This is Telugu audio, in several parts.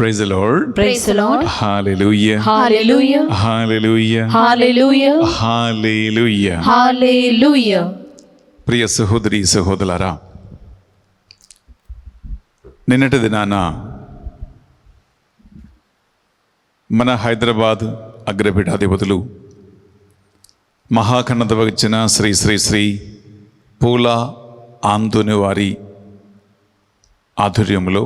Praise the Lord. Praise the Lord. Hallelujah. Hallelujah. Hallelujah. Hallelujah. Hallelujah. Hallelujah. ప్రియ సహోదరి సహోదరులారా, నిన్నటి దినాన మన హైదరాబాద్ అగ్రపీఠాధిపతులు మహాకన్నత వచ్చిన శ్రీ శ్రీ శ్రీ పూల ఆందోని వారి ఆధ్వర్యంలో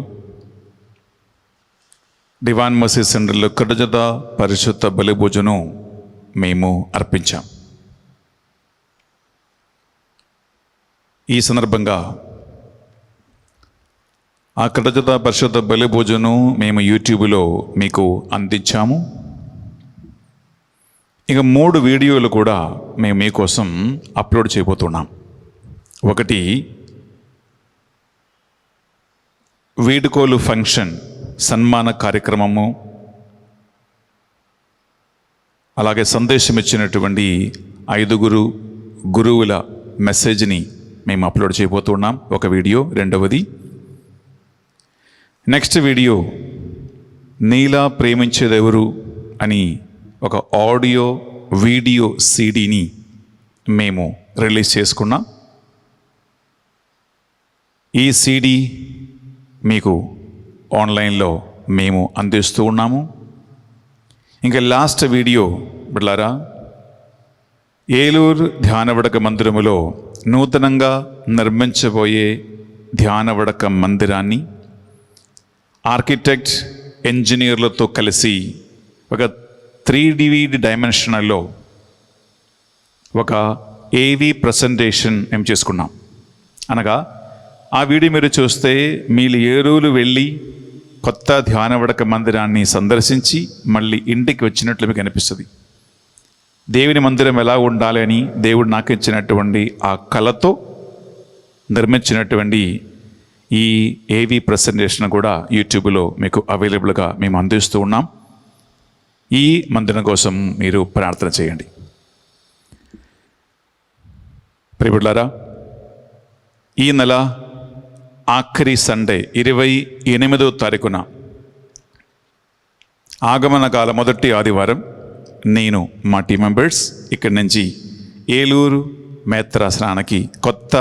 డివైన్ మర్సీ సెంటర్లో కృతజ్ఞత పరిశుద్ధ బలిభోజనం మేము అర్పించాం. ఈ సందర్భంగా ఆ కృతజ్ఞత పరిశుద్ధ బలిభోజనం మేము యూట్యూబ్లో మీకు అందించాము. ఇక 3 వీడియోలు కూడా మేము మీకోసం అప్లోడ్ చేయబోతున్నాం. ఒకటి వీడుకోలు ఫంక్షన్ సన్మాన కార్యక్రమము, అలాగే సందేశం ఇచ్చినటువంటి 5 గురువుల మెసేజ్ని మేము అప్లోడ్ చేయబోతున్నాం. ఒక వీడియో. రెండవది నెక్స్ట్ వీడియో నీలా ప్రేమించేదెవరు అని ఒక ఆడియో వీడియో సీడీని మేము రిలీజ్ చేసుకున్నాం. ఈ సీడీ మీకు ఆన్లైన్లో మేము అందిస్తూ ఉన్నాము. ఇంకా లాస్ట్ వీడియో బిడ్డలారా, ఏలూరు ధ్యానవడక మందిరములో నూతనంగా నిర్మించబోయే ధ్యానవడక మందిరాన్ని ఆర్కిటెక్ట్ ఇంజనీర్లతో కలిసి ఒక 3D డైమెన్షనల్లో ఒక ఏవీ ప్రజెంటేషన్ మేము చేసుకున్నాం. అనగా ఆ వీడియో మీరు చూస్తే మీరు ఏలూరు వెళ్ళి కొత్త ధ్యానవడక మందిరాన్ని సందర్శించి మళ్ళీ ఇంటికి వచ్చినట్లు మీకు అనిపిస్తుంది. దేవుని మందిరం ఎలా ఉండాలి అని దేవుడు నాకు ఇచ్చినటువంటి ఆ కళతో నిర్మించినటువంటి ఈ ఏవీ ప్రజెంటేషన్ కూడా యూట్యూబ్లో మీకు అవైలబుల్గా మేము అందిస్తూ ఉన్నాం. ఈ మందిరం కోసం మీరు ప్రార్థన చేయండి. ప్రియబిడ్డలారా, ఈ నెల ఆఖరి సండే 28వ తారీఖున ఆగమన కాల మొదటి ఆదివారం నేను మా టీం మెంబర్స్ ఇక్కడి నుంచి ఏలూరు మేత్రాసనానికి కొత్త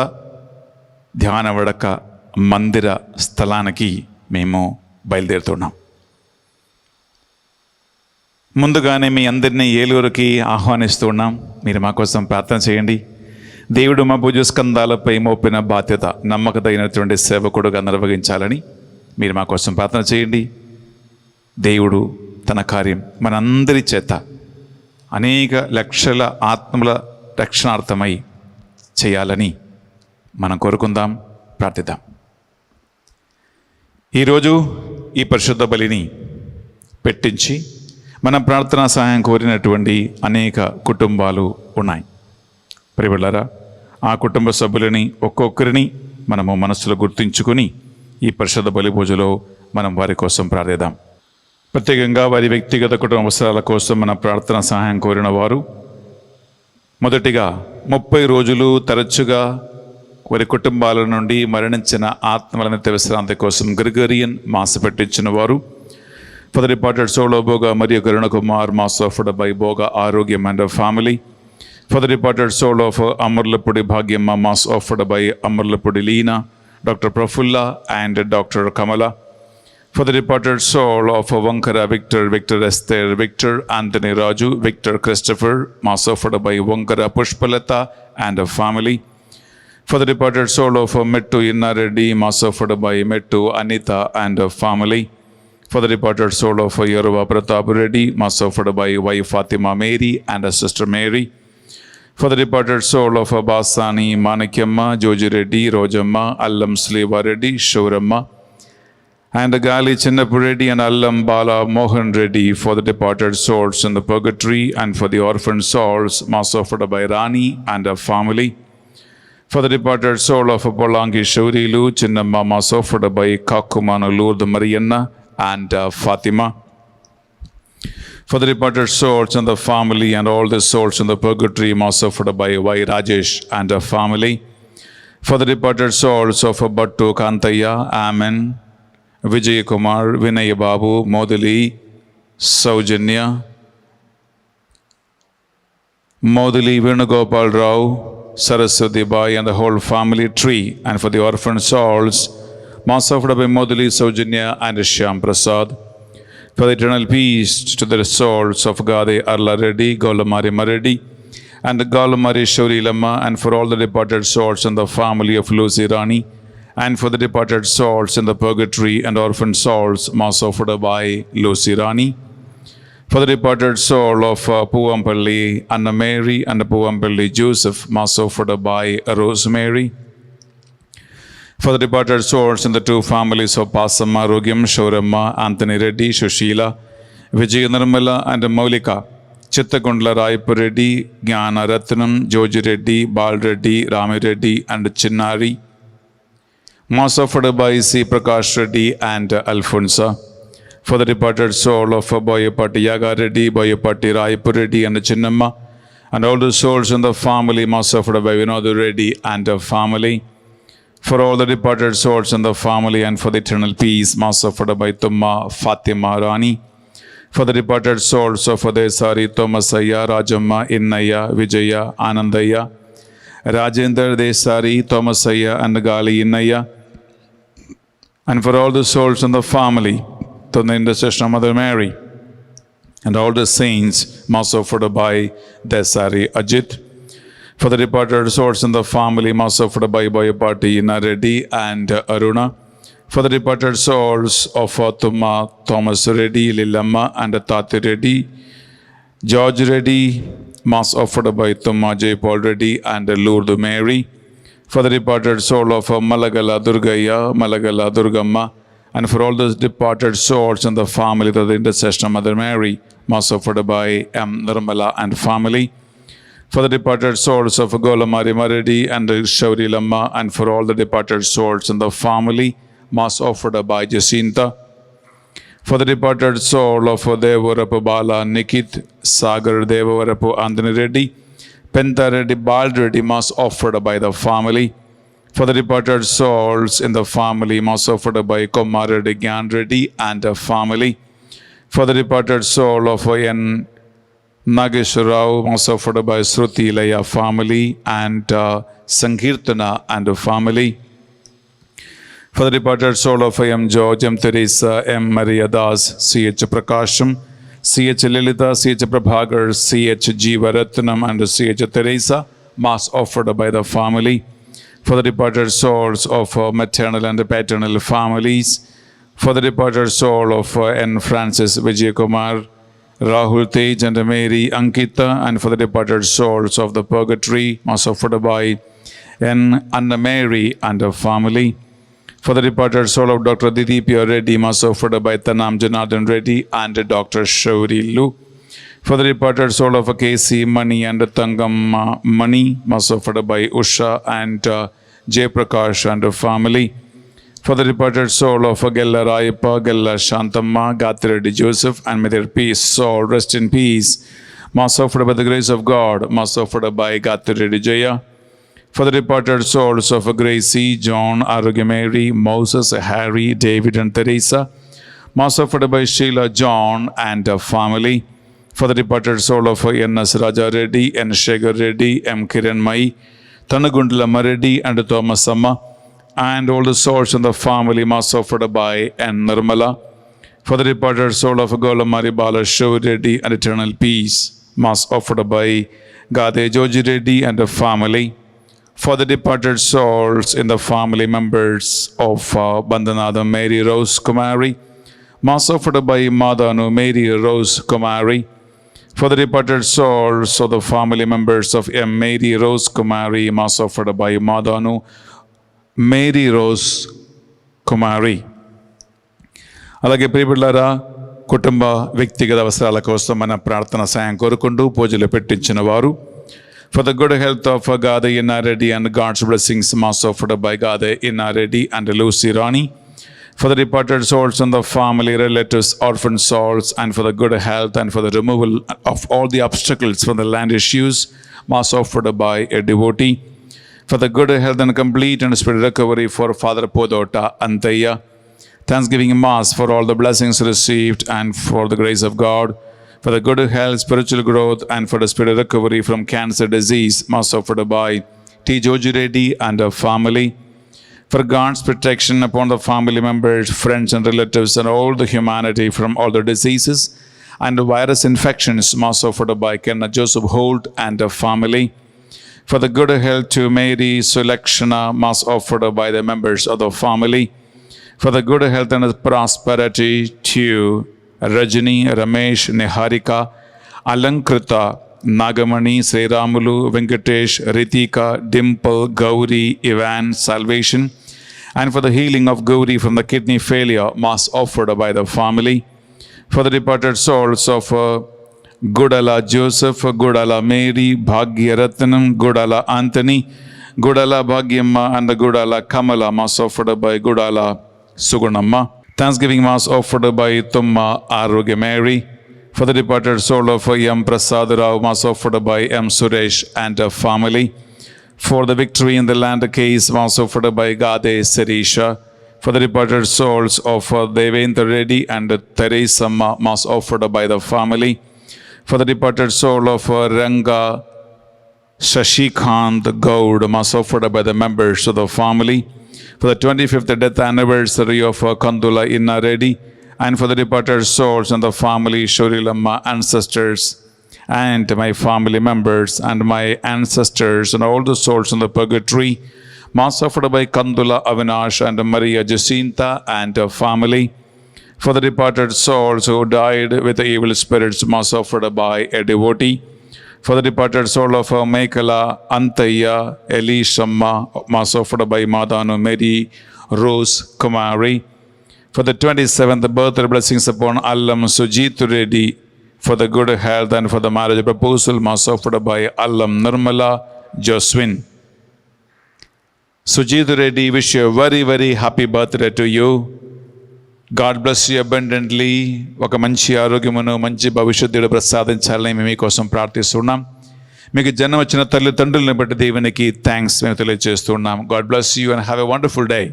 ధ్యానవడక మందిర స్థలానికి మేము బయలుదేరుతున్నాం. ముందుగానే మీ అందరినీ ఏలూరుకి ఆహ్వానిస్తున్నాం. మీరు మా కోసం ప్రార్థన చేయండి. దేవుడు మా భుజస్కంధాలపై మోపిన బాధ్యత నమ్మకదగినటువంటి సేవకుడుగా నిర్వహించాలని మీరు మా కోసం ప్రార్థన చేయండి. దేవుడు తన కార్యం మనందరి చేత అనేక లక్షల ఆత్మల రక్షణార్థమై చేయాలని మనం కోరుకుందాం, ప్రార్థిద్దాం. ఈరోజు ఈ పరిశుద్ధ బలిని పెట్టించి మనం ప్రార్థనా సహాయం కోరినటువంటి అనేక కుటుంబాలు ఉన్నాయి. ప్రియబిడ్డలారా, ఆ కుటుంబ సభ్యులని ఒక్కొక్కరిని మనము మనసులో గుర్తించుకొని ఈ పరిశుద్ధ బలి పూజలో మనం వారి కోసం ప్రార్థిద్దాం. ప్రత్యేకంగా వారి వ్యక్తిగత కుటుంబ అవసరాల కోసం మన ప్రార్థన సహాయం కోరిన వారు, మొదటిగా 30 రోజులు తరచుగా వారి కుటుంబాల నుండి మరణించిన ఆత్మల నిత్య విశ్రాంతి కోసం గ్రిగరియన్ మాస్ పెట్టించిన వారు, for the departed soul of Boga మరియు Karuna Kumar mass offered by Boga Arogyam and family, for the departed soul of Amarlapudi Bhagyamma mass offered by Amarlapudi Leena, doctor Praphulla and doctor Kamala, for the departed soul of Vankara Victor, Victor Esther, Victor Anthony Raju, Victor Christopher, mass offered by Vankara Pushpalata and a family. For the departed soul of Mettu Inna Reddy, mass offered by Mettu Anita and a family. For the departed soul of Yoruba Pratap Reddy, mass offered by wife Fatima Mary and a sister Mary. For the departed soul of Basani Manikyamma, Joji Reddy, Rojamma, Allam Sleva Reddy, Shauramma, and Gali Chinnapu Reddy and Allam Bala Mohan Reddy, for the departed souls in the purgatory and for the orphan souls, mass offered by Rani and her family. For the departed soul of Polangi Shaurilu, Chinnamma, mass offered by Kakumanu Lourdes Marianna and Fatima. For the departed souls in the family and all the souls in the purgatory, mass offered by Y. Rajesh and her family. For the departed souls of Battu Kantaya, Amen. Vijay-Kumar, Vinay Babu, Modali, Saujanya, Modali, Venugopal Rao, Saraswati Bai, and the whole family tree, and for the orphan souls, mass offered by Modali, Saujanya, and Shyam Prasad. For the eternal peace to the souls of Gade Arla Reddy, Golamari Mareddy, and the Golamari Shauri Lama, and for all the departed souls in the family of Lucy Rani, and for the departed souls in the purgatory and orphan souls, mass offered by Lucy Rani. For the departed soul of Puvampalli Anna Mary and Puvampalli Joseph, mass offered by Rosemary. For the departed souls in the two families of Pasamma, Rogyam, Shauramma, Anthony Reddy, Shushila, Vijay Nirmala, and Maulika, Chittagundla Raipu Reddy, Jnana Ratnam, Joji Reddy, Bal Reddy, Rami Reddy, and Chinnari. Mass offered by C. Prakash Reddy and Alfonsa. For the departed soul of Boyapatti Yaga Reddy, Boyapatti Raipu Reddy, and Chinnamma, and all the souls in the family, mass offered by Vinod Reddy and family. For all the departed souls in the family and for the eternal peace, mass offered by Tumma Fatima Rani. For the departed souls of Desari, Thomasaya, Rajamma, Innaya, Vijaya, Anandaya, Rajendra Desari, Thomasaya, and Gali Innaya. And for all the souls in the family, to the intercession of Mother Mary. And all the saints, mass offered by Desari Ajit. For the departed souls in the family, mass offered by Boyapatti Ina Reddy and Aruna. For the departed souls of Tumma Thomas Reddy, Lillamma, and Tati Reddy, George Reddy, mass offered by Tumma J. Paul Reddy and Lourdes Mary. For the departed soul of Malagala Durgaya, Malagala Durgamma, and for all the departed souls in the family, to the intercession of Mother Mary, mass offered by M. Nirmala and family. For the departed souls of Golamari Maredi and Shauri Lama, and for all the departed souls in the family, mass offered by Jacinta. For the departed soul of Devarapu Bala Nikit, Sagar Devarapu Andhani Reddy, Penta Reddy Bal Reddy, mass offered by the family. For the departed souls in the family, mass offered by Kumar Reddy Gyan Reddy and the family. For the departed soul of N. Nageswara Rao, mass offered by Shruti Laya family and Sankirtana and the family. For the departed soul of M. George, M. Teresa, M. Maria Das, C.H. Prakasham, C.H. Lilita, C.H. Prabhagar, C.H. Jiva Ratnam, and C.H. Teresa, mass offered by the family. For the departed souls of maternal and paternal families. For the departed soul of N. Francis Vijay-Kumar, Rahul Tej and Mary Ankita, and for the departed souls of the purgatory, mass offered by N. Anna Mary and her family. For the departed soul of Dr. Didipya Reddy, mass offered by Tanam Janardhan Reddy and Dr. Shauri Lu. For the departed soul of K.C. Mani and Tangam Mani, mass offered by Usha and Jay Prakash and her family. For the departed soul of Gella Rayappa, Gella Shantamma, Gathiredi Joseph, and may their peace, soul, rest in peace. Mass offered by the grace of God, mass offered by Gathiredi Jaya. For the departed souls of Gracie, John, Arugya Mary, Moses, Harry, David, and Teresa. Mass offered by Sheila, John, and her family. For the departed soul of N.S. Raja Reddy, N. Shekhar Reddy, M. Kiran Mai, Tanagundla Reddy, and Thomas Amma. And all the souls in the family, mass offered by N. Nirmala. For the departed soul of Golamari Bala Shauri Reddy and eternal peace, mass offered by Gade Joji Reddy and the family. For the departed souls in the family members of Bandhanada Mary Rose Kumari, mass offered by Madanu Mary Rose Kumari. For the departed souls of the family members of M. Mary Rose Kumari, mass offered by Madanu Mary Rose Kumari. అలాగే ప్రియబిడ్డలారా, కుటుంబ వ్యక్తిగత అవసరాల కోసం మన ప్రార్థన సాయం కోరుకుంటూ పూజలు పెట్టించిన వారు, for the good health of Gade Inna Reddy and God's blessings, mass offered by Gade Inna Reddy and Lucy Rani. For the departed souls and the family, relatives, orphan souls, and for the good health and for the removal of all the obstacles from the land issues, mass offered by a devotee. For the good health and complete and spirit recovery for Father Podota Antaya. Thanksgiving Mass for all the blessings received and for the grace of God, for the good health, spiritual growth, and for the spirit recovery from cancer disease. Mass offered by T. Joji Reddy and her family. For God's protection upon the family members, friends and relatives and all the humanity from all the diseases and virus infections. Mass offered by Kenneth Joseph Holt and her family. For the good health to Mary Sulakshana. Mass offered by the members of the family. For the good health and prosperity to Rajini, Ramesh, Niharika, Alankrita, Nagamani, Sriramulu, Venkatesh, Ritika, Dimple, Gauri, Ivan, salvation, and for the healing of Gauri from the kidney failure. Mass offered by the family. For the departed souls of Gudala Joseph, Gudala Mary, Bhagya Ratnam, Gudala Anthony, Gudala Bhagyamma, and the Gudala Kamala. Mass offered by Gudala Sugunamma. Thanksgiving Mass offered by Tumma Arogya Mary. For the departed soul of M. Prasad Rao. Mass offered by M. Suresh and her family. For the victory in the land case. Mass offered by Gade Sirisha. For the departed souls of Devendra Reddy and Teresa. Mass offered by the family. For the departed soul of Ranga Shashikant Gaud. Mass offered by the members of the family. For the 25th death anniversary of Kandula Inna Reddy, and for the departed souls and the family, Shurilamma ancestors, and my family members, and my ancestors, and all the souls in the purgatory. Mass offered by Kandula Avinash and Maria Jacinta and her family. For the departed souls who died with the evil spirits. Mass offered by a devotee. For the departed soul of Mekala Antaya Elishamma. Mass offered by Madanu Mary Rose Kumari. For the 27th birthday blessings upon Allam Sujit Reddy. For the good health and for the marriage proposal. Mass offered by Allam Nirmala Joswin. Sujit Reddy, wish you a very, very happy birthday to you. God bless you abundantly. ఒక మంచి ఆరోగ్యమును మంచి భవిష్యత్తును ప్రసాదించాలని మేము మీకోసం ప్రార్థిస్తున్నాం. మీకు జన్మ వచ్చిన తల్లిదండ్రులను బట్టి దేవునికి థ్యాంక్స్ మేము తెలియజేస్తున్నాం. God bless you and have a wonderful day.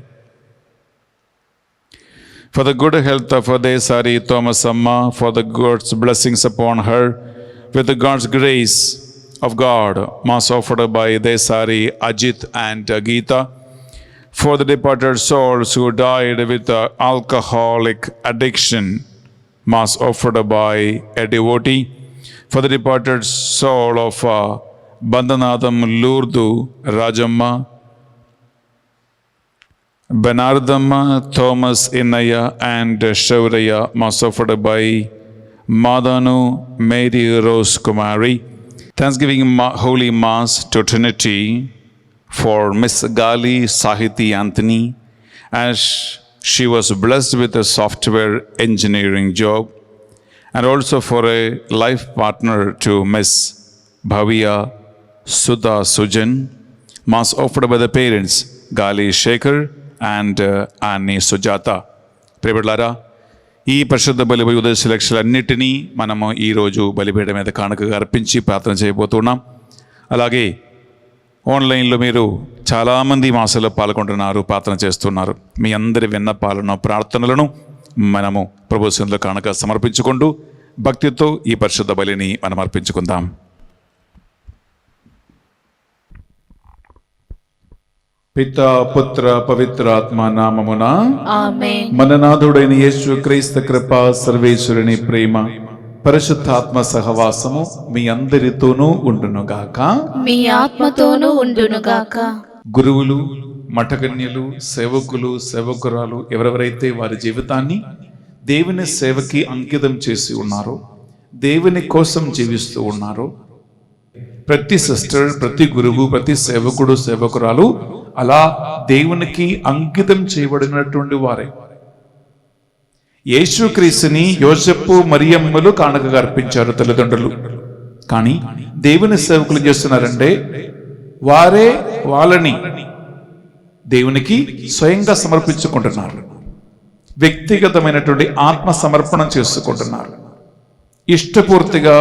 For the good health of Desari Thomas Amma, for the God's blessings upon her, with the God's grace of God. Mass offered by Desari Ajit and Geeta. For the departed souls who died with alcoholic addiction. Mass offered by a devotee. For the departed soul of Bandanadam Lurdu Rajamma, Benardamma, Thomas Inaya, and Shauraya. Mass offered by Madanu Mary Rose Kumari. Thanksgiving Holy Mass to Trinity for Miss Gali Sahiti Anthony, as she was blessed with a software engineering job, and also for a life partner to Miss Bhavya Sudha Sujan. Mass offered by the parents Gali Shekhar and Annie Sujata. ప్రియబిడ్డలారా, ఈ పరిశుద్ధ బలి ఉదయ లక్ష్యాలన్నిటినీ మనము ఈరోజు బలిపీఠ మీద కానుకగా అర్పించి ప్రార్థన చేయబోతున్నాం. అలాగే ఆన్లైన్లో మీరు చాలామంది మాసాల్లో పాల్గొంటున్నారు, ప్రార్థన చేస్తున్నారు. మీ అందరి విన్నపాలను ప్రార్థనలను మనము ప్రభు సన్నిధిలో కానుక సమర్పించుకుంటూ భక్తితో ఈ పరిశుద్ధ బలిని మనం అర్పించుకుందాం. పితా పుత్ర పవిత్రాత్మ నామమున ఆమేన్. మననాథుడైన యేసు క్రీస్తు కృప, సర్వేశ్వరుని ప్రేమ, పరిశుద్ధాత్మ సహవాసము మీ అందరితోనూ ఉండునుగాక. మీ ఆత్మతోనూ ఉండునుగాక. గురువులు, మఠకన్యలు, సేవకులు, సేవకురాలు ఎవరెవరైతే వారి జీవితాన్ని దేవుని సేవకి అంకితం చేసి ఉన్నారో, దేవుని కోసం జీవిస్తూ ఉన్నారో, ప్రతి సిస్టర్, ప్రతి గురువు, ప్రతి సేవకుడు, సేవకురాలు అలా దేవునికి అంకితం చేయబడినటువంటి వారే. యేసుక్రీస్తుని యోసేపు మరియమ్మలు కానుకగా అర్పించారు తల్లిదండ్రులు. కానీ దేవుని సేవకులు చేస్తున్నారంటే వారే వాళ్ళని దేవునికి స్వయంగా సమర్పించుకుంటున్నారు. వ్యక్తిగతమైనటువంటి ఆత్మ సమర్పణం చేసుకుంటున్నారు. ఇష్టపూర్తిగా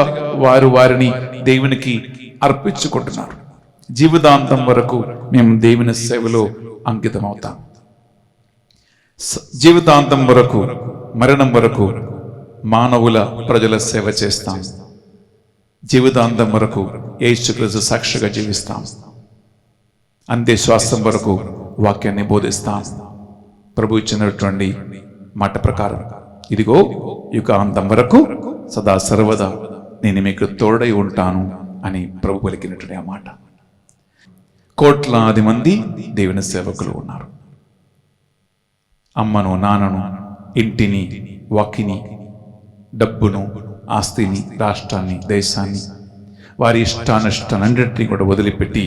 వారిని దేవునికి అర్పించుకుంటున్నారు. జీవితాంతం వరకు మేము దేవుని సేవలో అంకితం అవుతాం. జీవితాంతం వరకు, మరణం వరకు మానవుల ప్రజల సేవ చేస్తాం. జీవితాంతం వరకు యేసుక్రీస్తు సాక్షిగా జీవిస్తాం. అంతే శ్వాసం వరకు వాక్యాన్ని బోధిస్తాం. ప్రభు ఇచ్చినటువంటి మాట ప్రకారం ఇదిగో యుగాంతం వరకు సదా సర్వదా నేను మీకు తోడై ఉంటాను అని ప్రభు పలికినటువంటి ఆ మాట. కోట్లాది మంది దేవుని సేవకులు ఉన్నారు. అమ్మను, నాన్నను, ఇంటిని, వాకిని, డబ్బును, ఆస్తిని, రాష్ట్రాన్ని, దేశాన్ని, వారి ఇష్టానిష్టాలన్నింటినీ కూడా వదిలిపెట్టి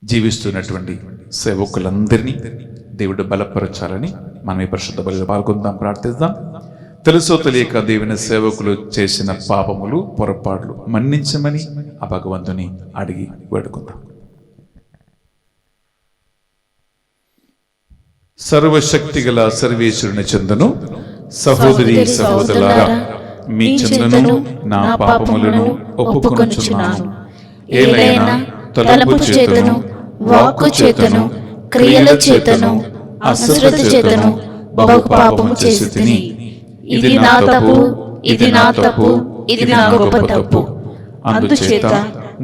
జీవిస్తున్నటువంటి సేవకులందరినీ దేవుడు బలపరచాలని మనం ఈ పరిశుద్ధ బలిలో పాల్గొందాం, ప్రార్థిద్దాం. తెలుసో తెలియక దేవుని సేవకులు చేసిన పాపములు, పొరపాట్లు మన్నించమని ఆ భగవంతుని అడిగి వేడుకుందాం. సర్వశక్తి గల సర్వేశ్వరుని చెందును సహోదరి సహోదరులారా, మీ చెందును నా పాపములను ఒప్పుకొనుచున్నాను. ఏలైనా తలంపు చేతను, వాక్కు చేతను, క్రియల చేతను, అశ్రద్ధ చేతను బహు పాపము చేసి తిని, ఇది నా తప్పు, ఇది నా తప్పు, ఇది నా గొప్ప తప్పు. అందుచేత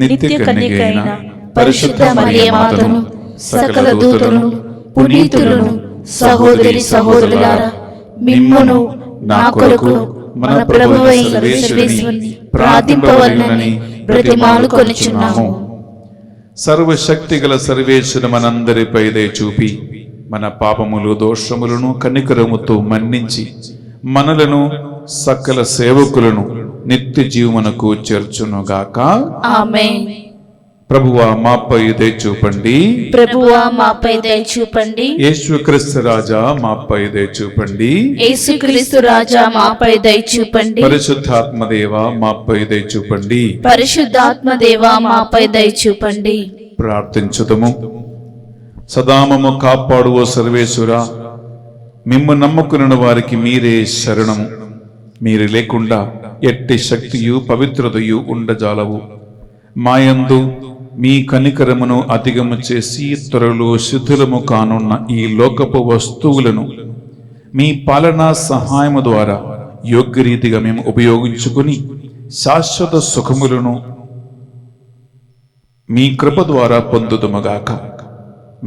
నిత్య కన్యకైన పరిశుద్ధ మరియమాతను, సకల దూతలను, పునీతులను, సహోదరి సహోదరులారా, మిమ్మును నా కొరకు మన ప్రభువైన సర్వేశ్వరుని ప్రార్థింపవలెనని బ్రతిమాలుకొనుచున్నాము. సర్వశక్తి గల సర్వేశ్వరుడు మనందరిపై దయ చూపి మన పాపములు, దోషములను కనికరముతో మన్నించి మనలను, సకల సేవకులను నిత్య జీవమునకు చేర్చునుగాక. ఆమేన్. ప్రభువా మాపై దయ చూపండి. ప్రభువా మాపై దయ చూపండి. యేసుక్రీస్తు రాజా మాపై దయ చూపండి. యేసుక్రీస్తు రాజా మాపై దయ చూపండి. పరిశుద్ధాత్మ దేవా మాపై దయ చూపండి. పరిశుద్ధాత్మ దేవా మాపై దయ చూపండి. ప్రార్థించుదము. సదామము కాపాడువో సర్వేశ్వరా, మిమ్ము నమ్ముకున్న వారికి మీరే శరణము. మీరు లేకుండా ఎట్టి శక్తియు పవిత్రతయు ఉండజాలవు. మాయందు మీ కనికరమును అధిగము చేసి త్వరలో శిథిలము కానున్న ఈ లోకపు వస్తువులను మీ పాలనా సహాయము ద్వారా యోగ్యరీతిగా మేము ఉపయోగించుకుని శాశ్వత సుఖములను మీ కృప ద్వారా పొందుదుమగాక.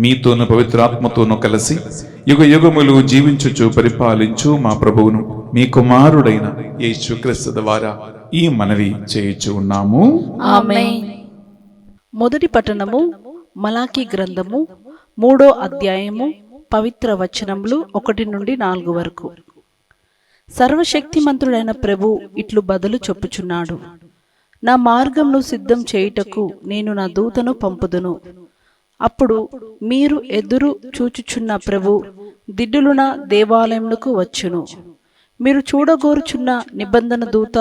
మీతోను పవిత్రాత్మతోనూ కలిసి యుగ యుగములు జీవించుచు పరిపాలించు మా ప్రభువును, మీ కుమారుడైన యేసుక్రీస్తు ద్వారా ఈ మనవి చేయుచు ఉన్నాము. ఆమేన్. మొదటి పట్టణము మలాకీ గ్రంథము 3వ అధ్యాయము పవిత్ర వచనములు 1 నుండి 4 వరకు. సర్వశక్తిమంతుడైన ప్రభు ఇట్లు బదులు చెప్పుచున్నాడు, నా మార్గంను సిద్ధం చేయుటకు నేను నా దూతను పంపుదును. అప్పుడు మీరు ఎదురు చూచుచున్న ప్రభు దిడ్డులున దేవాలయమునకు వచ్చును. మీరు చూడగోరుచున్న నిబంధన దూత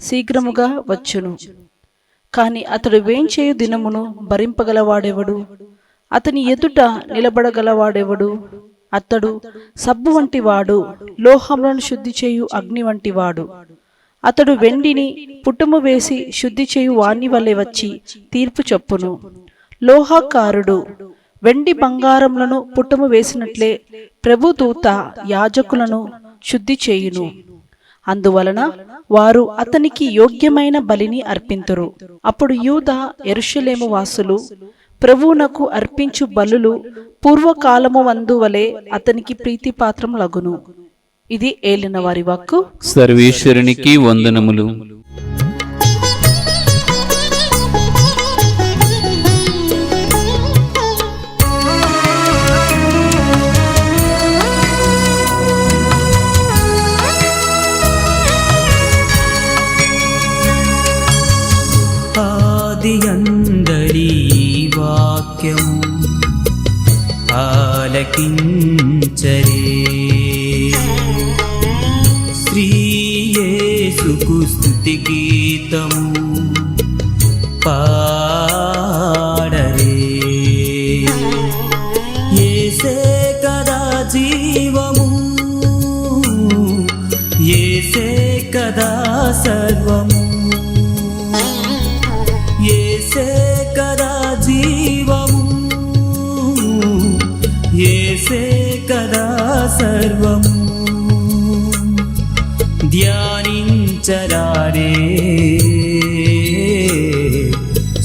శీఘ్రముగా వచ్చును. కాని అతడు వేంచేయు దినమును భరింపగలవాడెవడు? అతని ఎదుట నిలబడగలవాడెవడు? అతడు సబ్బు వంటివాడు, లోహములను శుద్ధి చేయు అగ్ని వంటివాడు. అతడు వెండిని పుట్టుము వేసి శుద్ధి చేయు వాణ్ణి వలె వచ్చి తీర్పు చెప్పును. లోహకారుడు వెండి బంగారములను పుట్టుము వేసినట్లే ప్రభుదూత యాజకులను శుద్ధి చేయును. అందువలన వారు అతనికి యోగ్యమైన బలిని అర్పింతురు. అప్పుడు యూదా యెరూషలేము వాసులు ప్రభువునకు అర్పించు బలులు పూర్వకాలము వందువలే అతనికి ప్రీతిపాత్రములగును. ఇది ఏలిన వారి వాక్కు. సర్వేశ్వరునికి వందనములు. ఆదియందలి వాక్యం ఆలకించరే, శ్రీ యేసుకు స్తుతి గీతము పాడరే. యేసే కదా జీవము, యేసే కదా సర్వము, యేసే కదా జీవము, యేసే సర్వము ధ్యానించరారే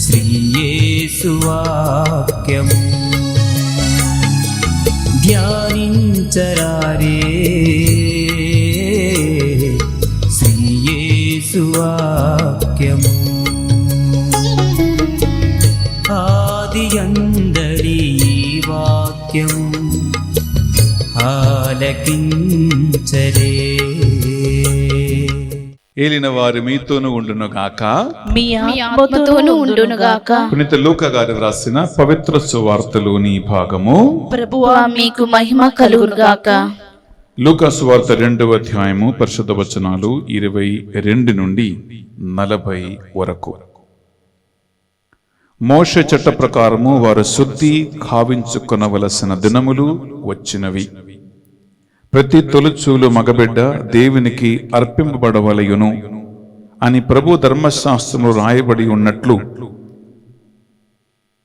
శ్రీ యేసు వాక్యము ధ్యానించరారే శ్రీ యేసు వాక్యము ఆదియందలి ఈ వాక్యము ఆలకించరే ఏలిన వారి మీతోనూ ఉండునుగాక. మీ ఆత్మతోనూ ఉండునుగాక. పునీత లూకా గారు వ్రాసిన పవిత్ర సువార్తలోని భాగము. ప్రభువా మీకు మహిమ కలుగునుగాక. లూకా సువార్త 2వ అధ్యాయము పరిశుద్ధ వచనాలు 22 నుండి 40 వరకు. మోషే చట్ట ప్రకారము వారు శుద్ధి కావించుకొనవలసిన దినములు వచ్చినవి. ప్రతి తొలుచూలు మగబిడ్డ దేవునికి అర్పింపబడవలయును అని ప్రభు ధర్మశాస్త్రములో రాయబడి ఉన్నట్లు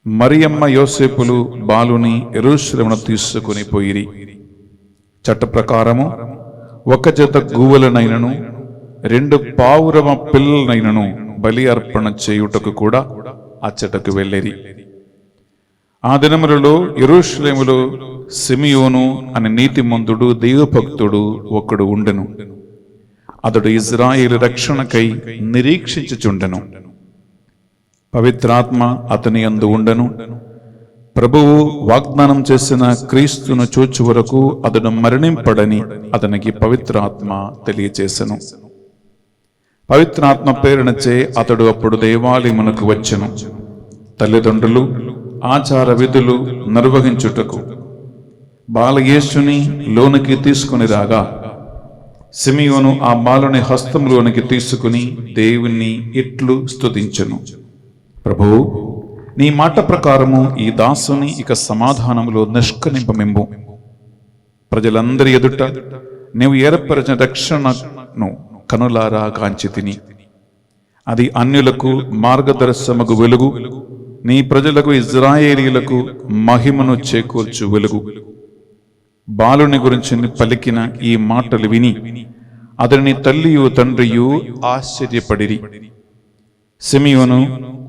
మరియమ్మ యోసేపులు బాలుని యెరూషలేమును తీసుకుని పోయిరి. చట్ట ప్రకారము 1 జత గూవలనైనను 2 పావురమ పిల్లలనైనను బలి అర్పణ చేయుటకు కూడా అచ్చటకు వెళ్ళేరి. ఆ దినములలో యెరూషలేములో సిమియోను అనే నీతిమంతుడు దైవభక్తుడు ఒకడు ఉండెను. అతడు ఇజ్రాయేలు రక్షణకై నిరీక్షించుచుండెను. పవిత్రాత్మ అతని యందు ఉండెను. ప్రభువు వాగ్దానం చేసిన క్రీస్తును చూచు వరకు అతడు మరణింపడని అతనికి పవిత్రాత్మ తెలియచేసెను. పవిత్రాత్మ ప్రేరణచే అతడు అప్పుడు దేవాలయమునకు వచ్చెను. తల్లిదండ్రులు ఆచార విధులు నిర్వహించుటకు బాలయేసుని లోనికి తీసుకుని రాగా సిమియోను ఆ బాలుని హస్తములోనికి తీసుకుని దేవుణ్ణి ఇట్లు స్తుతించెను. ప్రభువు, నీ మాట ప్రకారము ఈ దాసుని ఇక సమాధానములో నిష్కనింపమింబు. ప్రజలందరి ఎదుట నీవు ఏర్పరిచిన రక్షణను కనులారా కాంచి తిని అది అన్యులకు మార్గదర్శమగు వెలుగు, నీ ప్రజలకు ఇజ్రాయేలీయులకు మహిమను చేకూర్చు వెలుగు. బాలుని గురించి పలికిన ఈ మాటలు విని అతని తల్లియు తండ్రియు ఆశ్చర్యపడిరి. సిమియోను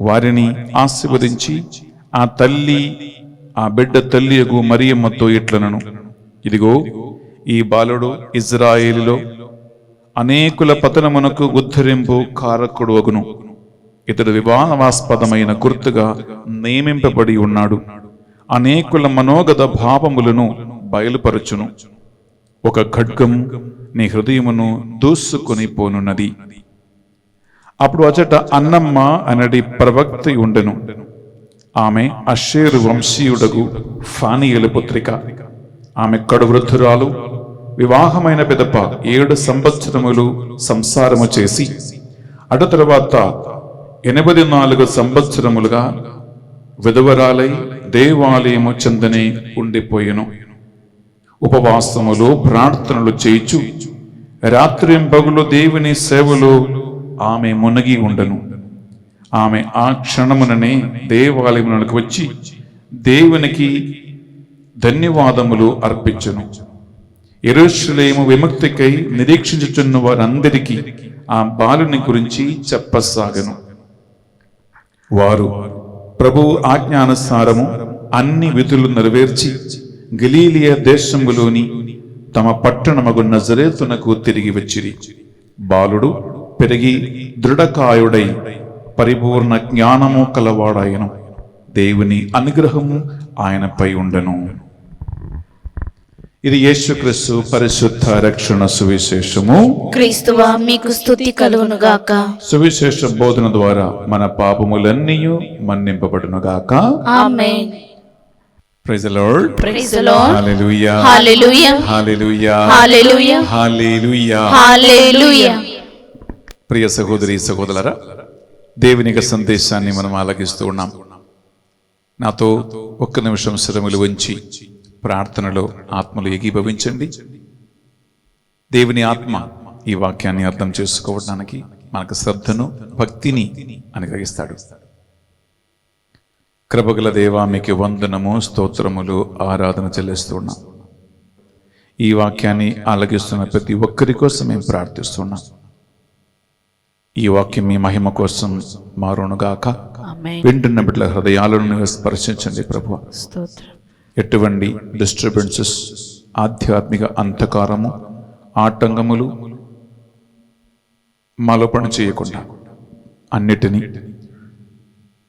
వారిని ఆశీర్వదించి ఆ బిడ్డ తల్లియగు మరియమ్మతో ఇట్లనను, ఇదిగో ఈ బాలుడు ఇజ్రాయేలులో అనేకుల పతనమునకు ఉద్ధరింపు కారకుడు అగును. ఇతడు వివాదాస్పదమైన గుర్తుగా నియమింపబడి ఉన్నాడు. అనేకుల మనోగత భావములను బయలుపరచును. ఒక ఖడ్గము నీ హృదయమును దూసుకొని పోనున్నది. అప్పుడు అచట అన్నమ్మ అనడి ప్రవక్త ఉండెను. ఆమె అషేరు వంశీయుడగు ఫానీయుల పుత్రిక. ఆమె కడు వృద్ధురాలు. వివాహమైన పిదప 7 సంవత్సరములు సంసారము చేసి అటు తరువాత 84 సంవత్సరములుగా విధవరాలై దేవాలయము చెందనే ఉండిపోయెను. ఉపవాసములు ప్రార్థనలు చేయుచు రాత్రింబగులు దేవుని సేవలో ఆమె మునిగి ఉండెను. ఆమె ఆ క్షణముననే దేవాలయమునకు వచ్చి దేవునికి ధన్యవాదములు అర్పించెను. యెరూషలేము విముక్తికై నిరీక్షించుచున్న వారందరికీ ఆ బాలుని గురించి చెప్పసాగెను. వారు ప్రభువు ఆజ్ఞానుసారము అన్ని విధులు నెరవేర్చి గలీలియా దేశములోని తమ పట్టణమగు నజరేతునకు తిరిగి వచ్చిరి. బాలుడు పెరిగి దృఢకాయుడై పరిపూర్ణ జ్ఞానము కలవాడాయను. దేవుని అనుగ్రహము ఆయనపై ఉండెను. ఇది యేసుక్రీస్తు పరిశుద్ధ రక్షణ సువిశేషము. క్రీస్తువా మీకు స్తుతి కలుగునుగాక. సువిశేష బోధన ద్వారా మన పాపములన్నీ మన్నింపబడునుగాక. ఆమేన్. Praise the lord. Praise the lord. హల్లెలూయా. హల్లెలూయా. హల్లెలూయా. హల్లెలూయా. హల్లెలూయా. హల్లెలూయా. ప్రియ సహోదరి సహోదరులారా, దేవుని యొక్క సందేశాన్ని మనం ఆలకిస్తూ ఉన్నాం. నాతో 1 నిమిషం శ్రమలు వంచి ప్రార్థనలో ఆత్మలు ఏకీభవించండి. దేవుని ఆత్మ ఈ వాక్యాన్ని అర్థం చేసుకోవడానికి మనకు శ్రద్ధను భక్తిని అనుగ్రహిస్తాడు. కృపగల దేవా, మీకు వందనము స్తోత్రములు ఆరాధన చెల్లిస్తున్నాం. ఈ వాక్యాన్ని ఆలకిస్తున్న ప్రతి ఒక్కరి కోసం మేము ప్రార్థిస్తున్నాం. ఈ వాక్యం మీ మహిమ కోసం మారునుగాక. ఆమేన్. వింటున్న బిడ్డల హృదయాలను స్పర్శించండి ప్రభు. స్తోత్రం. ఎటువంటి డిస్టర్బెన్సెస్, ఆధ్యాత్మిక అంధకారము, ఆటంకములు మాలో పని చేయకుండా అన్నిటినీ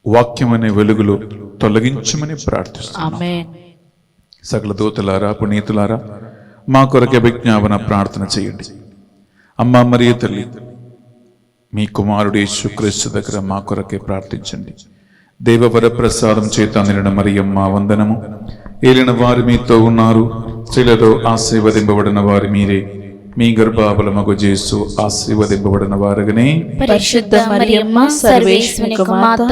వాక్యమనే వెలుగులో తొలగించమని ప్రార్థిస్తున్నాం. ఆమేన్. సకల దూతలారా, పునీతులారా, మా కొరకే విజ్ఞాపన ప్రార్థన చేయండి. అమ్మ మరియ తల్లి, మీ కుమారుడు యేసుక్రీస్తు దగ్గర మా కొరకే ప్రార్థించండి. దేవవర ప్రసాదం చేత నిండిన మరియమ్మ వందనము. ఏలిన వారు మీతో ఉన్నారు, స్త్రీలలో ఆశీర్వదింపబడిన వారు మీరే. మీ గర్భఫలమగు యేసు ఆశీర్వదింపబడిన వారుగానే. పరిశుద్ధ మరియమ్మ సర్వేశ్వరుని యొక్క మాత,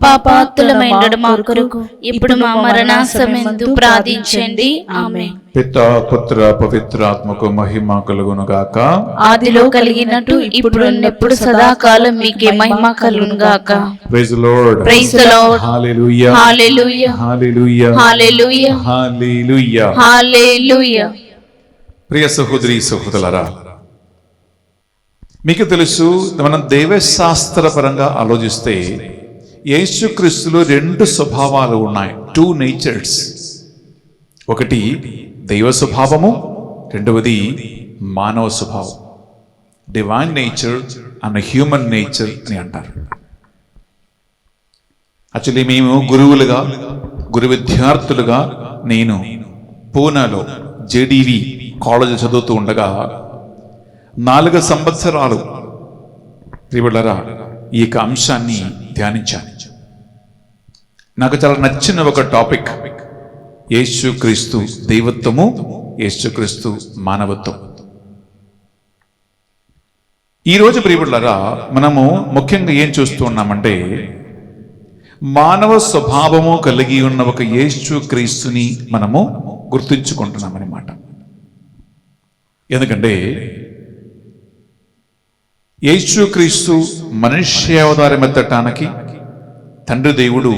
పాపాత్తులమైనడు మా కొరకు ఇప్పుడు మా మరణ సమయందు ప్రార్థించండి. ఆమేన్. పితా పుత్ర పవిత్రాత్మకు మహిమ కలుగును గాక. ఆదిలో కలిగినట్టు ఇప్పుడు ఎప్పుడు సదాకాలం మీకే మహిమ కలుగును గాక. Praise the lord. Praise the lord. హల్లెలూయా. హల్లెలూయా. హల్లెలూయా. హల్లెలూయా. హల్లెలూయా. హల్లెలూయా. ప్రియ సహోదరి సహోదరులారా, మీకు తెలుసు, మనం దైవశాస్త్రపరంగా ఆలోచిస్తే యేసుక్రీస్తులో 2 స్వభావాలు ఉన్నాయి. 2 నేచర్స్. ఒకటి దైవ స్వభావము, రెండవది మానవ స్వభావం. Divine nature and human nature అని అంటారు. యాక్చువల్లీ మేము గురువులుగా, గురు విద్యార్థులుగా, నేను పూనాలో జేడీవి కాలేజ్ చదువుతూ ఉండగా 4 సంవత్సరాలు ప్రియులారా ఈ యొక్క అంశాన్ని ధ్యానించాను. నాకు చాలా నచ్చిన ఒక టాపిక్ యేసుక్రీస్తు దైవత్వము, యేసుక్రీస్తు మానవత్వం. ఈరోజు ప్రియులారా మనము ముఖ్యంగా ఏం చూస్తూ ఉన్నామంటే, మానవ స్వభావము కలిగి ఉన్న ఒక యేసుక్రీస్తుని మనము గుర్తుంచుకుంటున్నామన్నమాట. ఎందుకంటే యేసుక్రీస్తు మనుష్యావతారం ఎత్తటానికి తండ్రి దేవుడు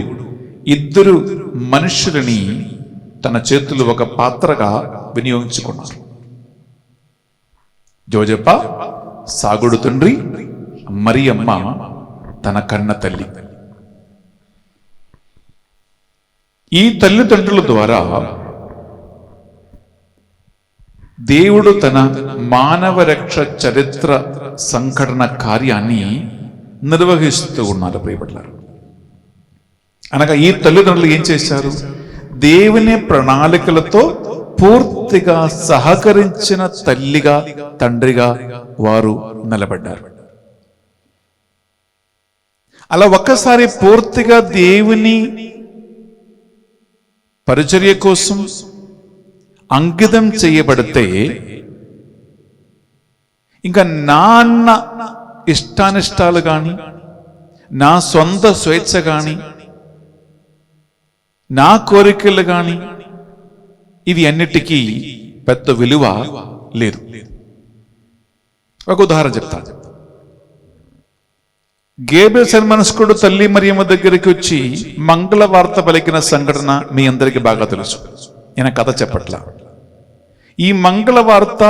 2 మనుషులని తన చేతులు ఒక పాత్రగా వినియోగించుకున్నారు. జోజప్ప సాగుడు తండ్రి, మరియమ్మ తన కన్న తల్లి. ఈ తల్లిదండ్రుల ద్వారా దేవుడు తన మానవ రక్ష చరిత్ర సంఘటన కార్యాన్ని నిర్వహిస్తూ ఉన్నారు ప్రియపడ్లారు. అనగా ఈ తల్లిదండ్రులు ఏం చేశారు? దేవుని ప్రణాళికలతో పూర్తిగా సహకరించిన తల్లిగా, తండ్రిగా వారు నిలబడ్డారు. అలా ఒక్కసారి పూర్తిగా దేవుని పరిచర్య కోసం అంకితం చేయబడితే ఇంకా నాన్న ఇష్టానిష్టాలు కానీ, నా సొంత స్వేచ్ఛ కానీ, నా కోరికలు కానీ, ఇవి అన్నిటికీ పెద్ద విలువ లేదు. ఒక ఉదాహరణ చెప్తాను. గేబ్రియల్ సన్మనస్కుడు తల్లి మరియమ్మ దగ్గరికి వచ్చి మంగళ వార్త పలికిన సంఘటన మీ అందరికీ బాగా తెలుసు. ఈయన కథ చెప్పట్లా. ఈ మంగళ వార్త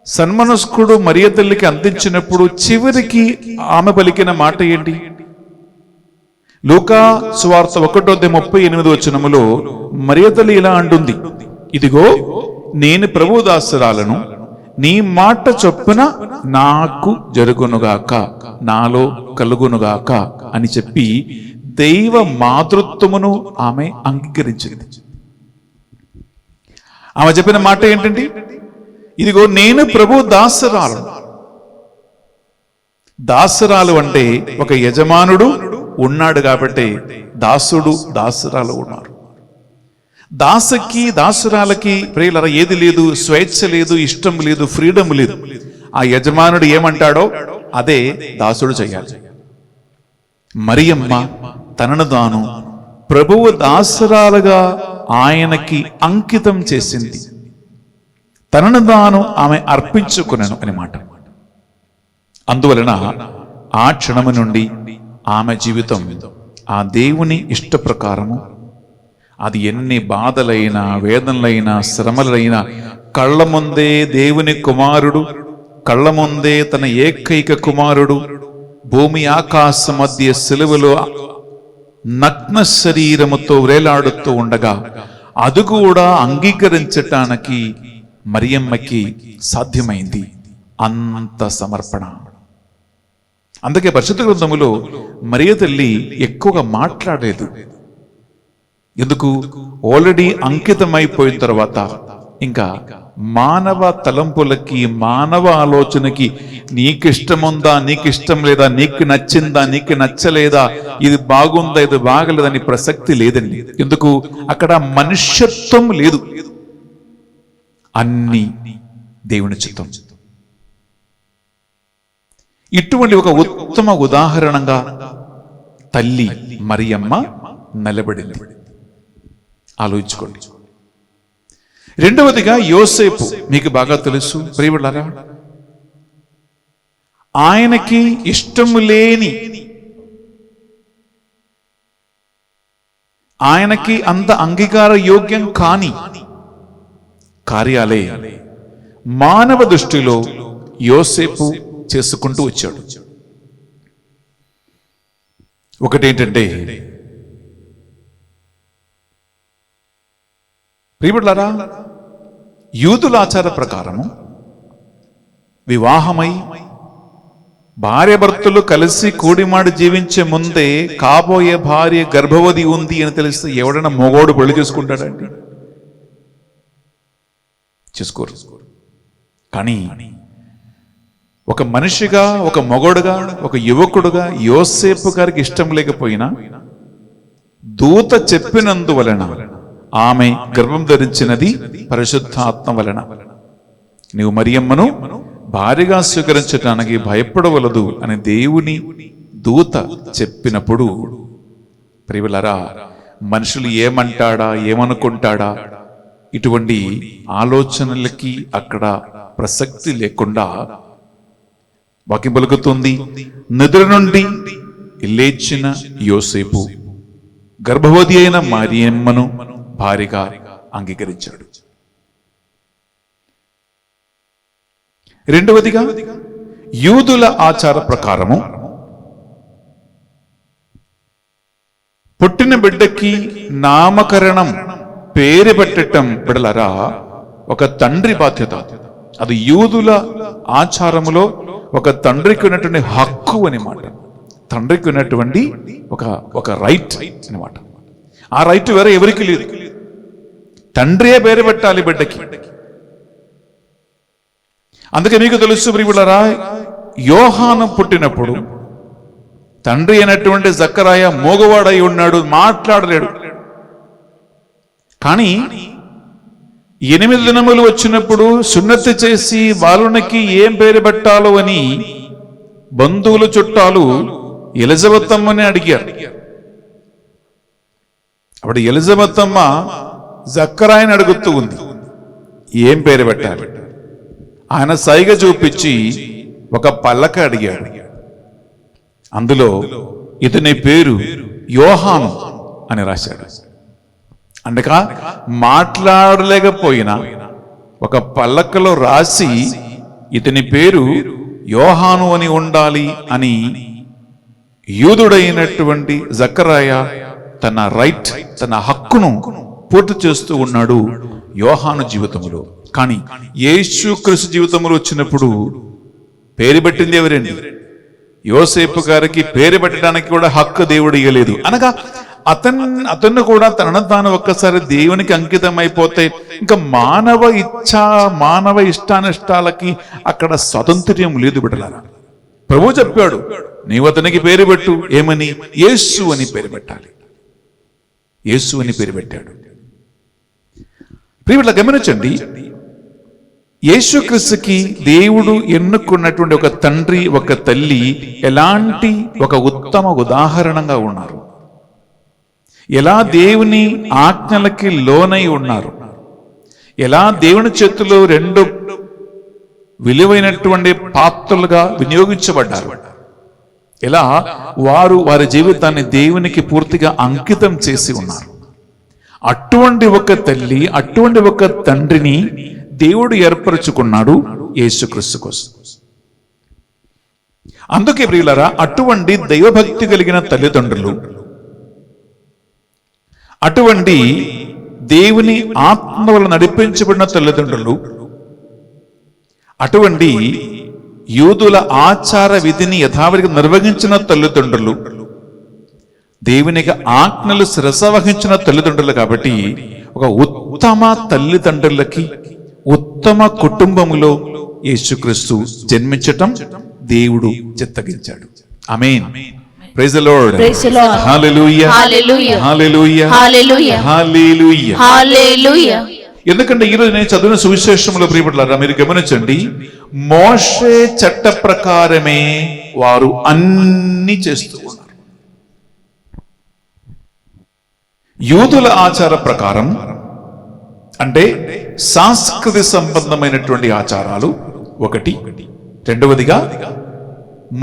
సన్మనస్కుడు మరియ తల్లికి అందించినప్పుడు చివరికి ఆమె పలికిన మాట ఏంటి? లూకా సువార్త 1:38 మరియ తల్లి ఇలా అంటుంది, ఇదిగో నేను ప్రభు దాసురాలను, నీ మాట చొప్పున నాకు జరుగునుగాక, నాలో కలుగునుగాక అని చెప్పి దైవ మాతృత్వమును ఆమె అంగీకరించింది. ఆమె చెప్పిన మాట ఏంటంటే, ఇదిగో నేను ప్రభు దాసురాలు. దాసురాలు అంటే ఒక యజమానుడు ఉన్నాడు కాబట్టి దాసుడు, దాసురాలు ఉన్నారు. దాసకి, దాసురాలకి ప్రియులారా ఏది లేదు, స్వేచ్ఛ లేదు, ఇష్టం లేదు, ఫ్రీడమ్ లేదు. ఆ యజమానుడు ఏమంటాడో అదే దాసుడు చేయాలి. మరియమ్మ తనను తాను ప్రభువు దాసురాలుగా ఆయనకి అంకితం చేసింది. తనను తాను ఆమె అర్పించుకున్నాను అని మాట. అందువలన ఆ క్షణము నుండి ఆమె జీవితం ఆ దేవుని ఇష్ట ప్రకారము, అది ఎన్ని బాధలైనా, వేదనలైనా, శ్రమలైనా కళ్ళ ముందే దేవుని కుమారుడు, కళ్ళ ముందే తన ఏకైక కుమారుడు భూమి ఆకాశం మధ్య సిలువలో నగ్న శరీరముతో వేలాడుతూ ఉండగా అది కూడా అంగీకరించటానికి మరియమ్మకి సాధ్యమైంది. అంత సమర్పణ. అందుకే పరిశుద్ధ గ్రంథములో మరియ తల్లి ఎక్కువగా మాట్లాడలేదు. ఎందుకు? ఆల్రెడీ అంకితమైపోయిన తర్వాత ఇంకా మానవ తలంపులకి, మానవ ఆలోచనకి నీకిష్టముందా, నీకిష్టం లేదా, నీకు నచ్చిందా, నీకు నచ్చలేదా, ఇది బాగుందా, ఇది బాగలేదని ప్రసక్తి లేదండి. ఎందుకు? అక్కడ మనుష్యత్వం లేదు, అన్ని దేవుని చిత్తం. ఇటువంటి ఒక ఉత్తమ ఉదాహరణగా తల్లి మరియమ్మ నిలబడింది. ఆలోచించుకోండి. రెండవదిగా యోసేపు, మీకు బాగా తెలుసు ప్రియవులారా, ఆయనకి ఇష్టము లేని, ఆయనకి అంత అంగీకార యోగ్యం కాని కార్యాలే మానవ దృష్టిలో యోసేపు చేసుకుంటూ వచ్చాడు. ఒకటేంటంటే, ప్రియబిడ్డలారా, యూదుల ఆచార ప్రకారము వివాహమై భార్యాభర్తలు కలిసి కూడిమాడి జీవించే ముందే కాబోయే భార్య గర్భవతి ఉంది అని తెలిస్తే ఎవడైనా మొగోడు పెళ్లి చేసుకుంటాడండి? చేసుకోరు. కానీ ఒక మనిషిగా, ఒక మొగోడుగా, ఒక యువకుడుగా యోసేపు గారికి ఇష్టం లేకపోయినా దూత చెప్పినందువలన ఆమె గర్భం ధరించినది పరిశుద్ధాత్మ వలన. నీవు మరియమ్మను భార్యగా స్వీకరించడానికి భయపడవలదు అని దేవుని దూత చెప్పినప్పుడు, ప్రియులారా, మనుషులు ఏమంటాడా, ఏమనుకుంటాడా, ఇటువంటి ఆలోచనలకి అక్కడ ప్రసక్తి లేకుండా వాక్యం పలుకుతుంది. నిద్ర నుండి లేచిన యోసేపు గర్భవతి అయిన మరియమ్మను భార్యగా అంగీకరించాడు. రెండవదిగా, యూదుల ఆచార ప్రకారము పుట్టిన బిడ్డకి నామకరణం, పేరు పెట్టడం బిడలరా ఒక తండ్రి బాధ్యత. అది యూదుల ఆచారములో ఒక తండ్రికి ఉన్నటువంటి హక్కు అని మాట. తండ్రికి ఉన్నటువంటి ఒక రైట్ అనమాట. ఆ రైట్ వేరే ఎవరికి లేదు. తండ్రియే పేరు పెట్టాలి బిడ్డకి. అందుకే మీకు తెలుసు ప్రియులారా, యోహాను పుట్టినప్పుడు తండ్రి అయినటువంటి జక్కరాయ మోగవాడై ఉన్నాడు, మాట్లాడలేడు. కానీ 8 దినములు వచ్చినప్పుడు సున్నతి చేసి బాలునికి ఏం పేరు పెట్టాలో అని బంధువులు, చుట్టాలు ఎలిజబెత్తమ్మని అడిగారు. అప్పుడు ఎలిజబెత్తమ్మ జక్కరాయని అడుగుతూ ఉంది, ఏం పేరు పెట్టాలి? ఆయన సైగ చూపించి ఒక పల్లక అడిగాడు. అందులో ఇతని పేరు యోహాను అని రాశాడు. అందుక మాట్లాడలేకపోయినా ఒక పల్లకలో రాసి ఇతని పేరు యోహాను అని ఉండాలి అని యూదుడైనటువంటి జక్కరాయ తన రైట్, తన హక్కును పూర్తి చేస్తూ ఉన్నాడు యోహాను జీవితంలో. కానీ యేసుక్రీస్తు జీవితంలో వచ్చినప్పుడు పేరు పెట్టింది ఎవరండి? యోసేపు గారికి పేరు పెట్టడానికి కూడా హక్కు దేవుడు ఇవ్వలేదు. అనగా అతను కూడా తనను తాను ఒక్కసారి దేవునికి అంకితం అయిపోతే ఇంకా మానవ ఇచ్ఛ, మానవ ఇష్టానిష్టాలకి అక్కడ స్వాతంత్ర్యం లేదు బిడ్డలారా. ప్రభు చెప్పాడు, నీవు అతనికి పేరు పెట్టు. ఏమని? యేసు అని పేరు పెట్టాలి. యేసు అని పేరు పెట్టాడు. ప్రియుల గమనించండి, యేసుక్రీస్తుకి దేవుడు ఎన్నుకున్నటువంటి ఒక తండ్రి, ఒక తల్లి ఎలాంటి ఒక ఉత్తమ ఉదాహరణగా ఉన్నారు. ఎలా దేవుని ఆజ్ఞలకి లోనై ఉన్నారు. ఎలా దేవుని చేతిలో 2 విలువైనటువంటి పాత్రలుగా వినియోగించబడ్డారు. ఎలా వారి జీవితాన్ని దేవునికి పూర్తిగా అంకితం చేసి ఉన్నారు. అటువంటి ఒక తల్లి, అటువంటి ఒక తండ్రిని దేవుడు ఏర్పరచుకున్నాడు యేసుక్రీస్తు కోసం. అందుకే ప్రియులారా, అటువంటి దైవభక్తి కలిగిన తల్లిదండ్రులు, అటువంటి దేవుని ఆత్మ వల్ల నడిపించబడిన తల్లిదండ్రులు, అటువంటి యూదుల ఆచార విధిని యథావిధిగా నిర్వహించిన తల్లిదండ్రులు, దేవునికి ఆజ్ఞలు శిరస వహించిన తల్లిదండ్రులు. కాబట్టి ఒక ఉత్తమ తల్లిదండ్రులకి ఉత్తమ కుటుంబములో యేసుక్రీస్తు జన్మించటం దేవుడు చిత్తగించాడు. ఆమేన్. Praise the lord. హల్లెలూయా, హల్లెలూయా, హల్లెలూయా, హల్లెలూయా, హల్లెలూయా, హల్లెలూయా. ఎందుకంటే ఈరోజు నేను చదివిన సువిశేషంలో ప్రియపడలారా, మీరు గమనించండి, మోషే చట్ట ప్రకారమే వారు అన్ని చేస్తూ ఉన్నారు. యూదుల ఆచార ప్రకారం అంటే సంస్కృతి సంబంధమైనటువంటి ఆచారాలు ఒకటి. రెండవదిగా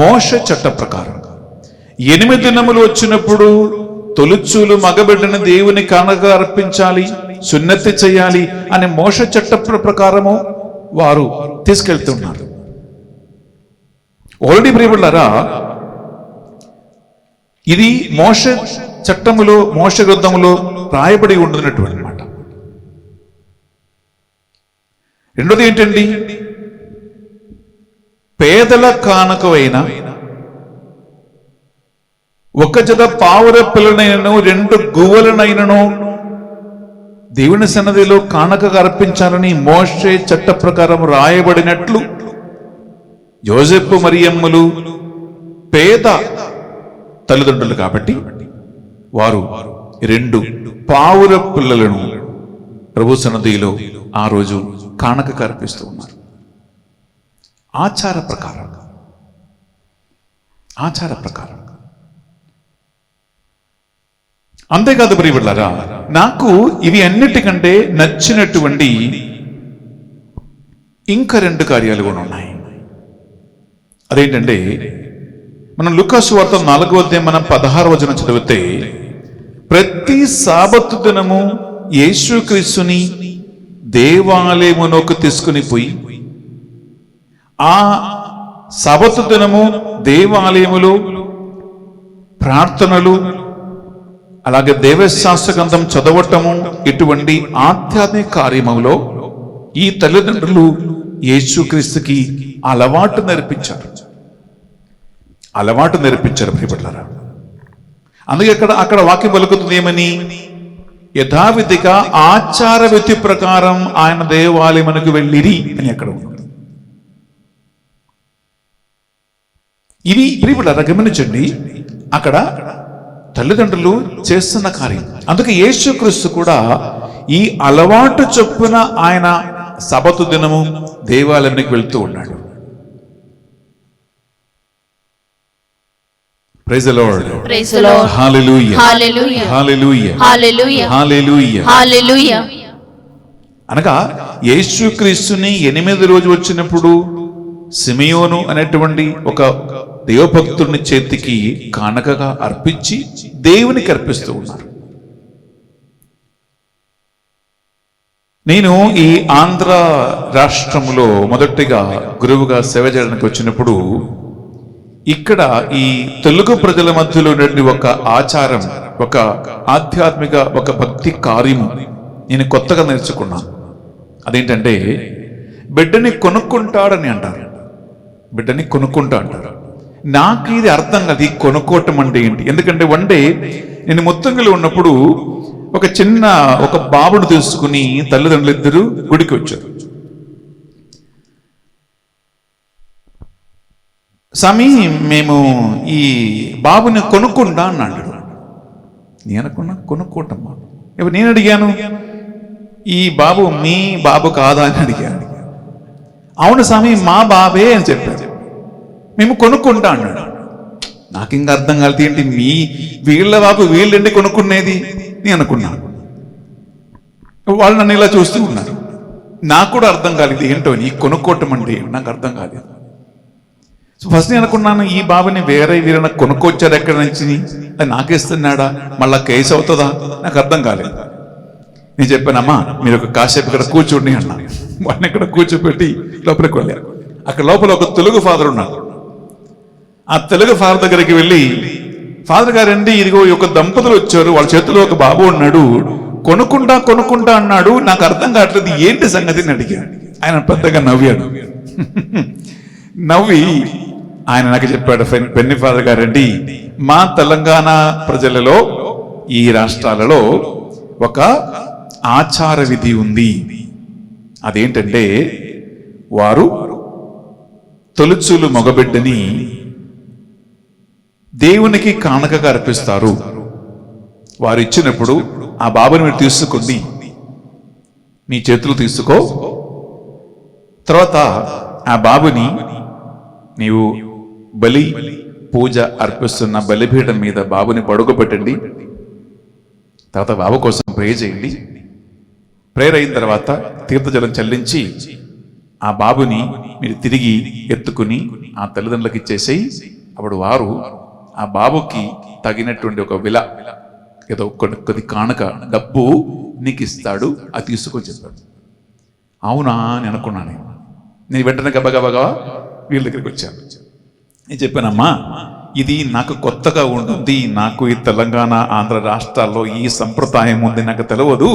మోషే చట్ట ప్రకారం 8 దినములు వచ్చినప్పుడు తొలుచూలు మగబిడ్డని దేవుని కానుకగా అర్పించాలి, సున్నతి చేయాలి అనే మోషే చట్ట ప్రకారము వారు తీసుకెళ్తున్నారు. ఆల్రెడీ ప్రియబిడ్డలారా, ఇది మోషే చట్టములో, మోషే గ్రంథములో రాయబడి ఉంటున్నటువంటి మాట. రెండోది ఏంటండి? పేదల కానుకవైన ఒక జత పావుర పిల్లనైనను 2 గువ్వలనైనను దేవుని సన్నిధిలో కానుకగా అర్పించాలని మోషే చట్ట ప్రకారం రాయబడినట్లు యోసేపు మరియమ్మలు పేద తల్లిదండ్రులు కాబట్టి వారు 2 పావుర పిల్లలను ప్రభు సన్నిధిలో ఆ రోజు కానుకగా అర్పిస్తూ ఉన్నారు. ఆచార ప్రకారం, ఆచార ప్రకారం. అంతేకాదు ప్రియబిడ్డలారా, నాకు ఇవి అన్నిటికంటే నచ్చినటువంటి ఇంకా 2 కార్యాలు కూడా ఉన్నాయి. అదేంటంటే, మనం లూకా సువార్త 4వ అధ్యాయం మనం 16వ వచనం చదివితే, ప్రతి సాబతు దినము యేసుక్రీస్తుని దేవాలయమునకు తీసుకుని పోయి ఆ సాబతు దినము దేవాలయములో ప్రార్థనలు, అలాగే దేవశాస్త్ర గ్రంథం చదవటము, ఇటువంటి ఆధ్యాత్మిక కార్యములో ఈ తల్లిదండ్రులు యేసుక్రీస్తుకి అలవాటు నేర్పించారు. అలవాటు నేర్పించారు ప్రియబిడ్డలారా. అందుకే అక్కడ వాక్యం పలుకుతుంది ఏమని? యథావిధిగా ఆచార విధి ప్రకారం ఆయన దేవాలయమునకు వెళ్ళిరి అని అక్కడ ఉంది. ఇది ప్రియబిడ్డలారా గమనించండి, అక్కడ తల్లిదండ్రులు చేస్తున్న కార్యం. అందుకే యేసుక్రీస్తు కూడా ఈ అలవాటు చొప్పున ఆయన సబతు దినము దేవాలయానికి వెళ్తూ ఉన్నాడు. Praise the lord. Praise the lord. హల్లెలూయా, హల్లెలూయా, హల్లెలూయా, హల్లెలూయా, హల్లెలూయా, హల్లెలూయా. అనగా యేసుక్రీస్తుని 8వ రోజు వచ్చినప్పుడు సిమియోను అనేటువంటి ఒక దేవభక్తుడిని చేతికి కానుకగా అర్పించి దేవునికి అర్పిస్తూ ఉన్నారు. నేను ఈ ఆంధ్ర రాష్ట్రంలో మొదటిగా గురువుగా సేవ చేయడానికి వచ్చినప్పుడు ఇక్కడ ఈ తెలుగు ప్రజల మధ్యలో ఉన్నటువంటి ఒక ఆచారం, ఒక ఆధ్యాత్మిక, ఒక భక్తి కార్యము నేను కొత్తగా నేర్చుకున్నాను. అదేంటంటే, బిడ్డని కొనుక్కుంటాడని అంటారు. బిడ్డని కొనుక్కుంటా అంటారు. నాకు ఇది అర్థం కాదు, ఈ కొనుక్కోవటం అంటే ఏంటి. ఎందుకంటే వన్ డే నేను మొత్తంగా ఉన్నప్పుడు ఒక బాబును తీసుకుని తల్లిదండ్రులు ఇద్దరు గుడికి వచ్చారు. స్వామి, మేము ఈ బాబుని కొనుక్కుంటా అన్నాడు. నేను అనుకున్నా కొనుక్కోటమ్మా. ఇప్పుడు నేను అడిగాను, ఈ బాబు మీ బాబు కాదా అని అడిగాను. అవును స్వామి, మా బాబే అని చెప్పారు. మేము కొనుక్కుంటా అన్నాడు. నాకు ఇంకా అర్థం కాలేదు, ఏంటి వీళ్ళ బాబు వీళ్ళండి కొనుక్కునేది నేను అనుకున్నాను. వాళ్ళు నన్ను ఇలా చూస్తూ ఉన్నారు. నాకు కూడా అర్థం కాలేదు ఏంటో ఈ కొనుక్కోవటం అంటే నాకు అర్థం కాలేదు. సో ఫస్ట్ నేను అనుకున్నాను, ఈ బాబుని వీరైనా కొనుక్కొచ్చారు ఎక్కడి నుంచి, అది నాకేస్తున్నాడా, మళ్ళా కేసు అవుతుందా, నాకు అర్థం కాలేదు. నేను చెప్పానమ్మా మీరు ఒక కాసేపు ఇక్కడ కూర్చోండి అన్నా. వాడిని ఇక్కడ కూర్చోబెట్టి లోపలికి వెళ్ళారు. అక్కడ లోపల ఒక తెలుగు ఫాదర్ ఉన్నాడు. ఆ తెలుగు ఫాదర్ దగ్గరికి వెళ్ళి, ఫాదర్ గారండి ఇదిగో ఒక దంపతులు వచ్చారు, వాళ్ళ చేతిలో ఒక బాబు ఉన్నాడు, కొనుక్కుంటా అన్నాడు, నాకు అర్థం కావట్లేదు ఏంటి సంగతిని అడిగాను. ఆయన పెద్దగా నవ్వాడు. నవ్వి ఆయన నాకు చెప్పాడు, పెన్ని ఫాదర్ గారండి మా తెలంగాణ ప్రజలలో ఈ రాష్ట్రాలలో ఒక ఆచార విధి ఉంది. అదేంటంటే వారు తొలుచూలు మగబిడ్డని దేవునికి కానుకగా అర్పిస్తారు. వారు ఇచ్చినప్పుడు ఆ బాబుని మీరు తీసుకుని మీ చేతులు తీసుకో, తర్వాత ఆ బాబుని నీవు బలి పూజ అర్పిస్తున్న బలిపీఠం మీద బాబుని పడుకోబెట్టండి. తర్వాత బాబు కోసం ప్రే చేయండి. ప్రేయర్ అయిన తర్వాత తీర్థజలం చెల్లించి ఆ బాబుని మీరు తిరిగి ఎత్తుకుని ఆ తల్లిదండ్రులకు ఇచ్చేసేయి. అప్పుడు వారు ఆ బాబుకి తగినటువంటి ఒక ఏదో కొద్ది కానుక డబ్బు నీకు ఇస్తాడు, అది తీసుకొని చెప్పాడు. అవునా అని అనుకున్నాను. నేను వెంటనే గబగబగా వీళ్ళ దగ్గరికి వచ్చాను. నేను చెప్పానమ్మా ఇది నాకు కొత్తగా ఉంటుంది, నాకు ఈ తెలంగాణ ఆంధ్ర రాష్ట్రాల్లో ఈ సంప్రదాయం ఉంది, నాకు తెలియదు,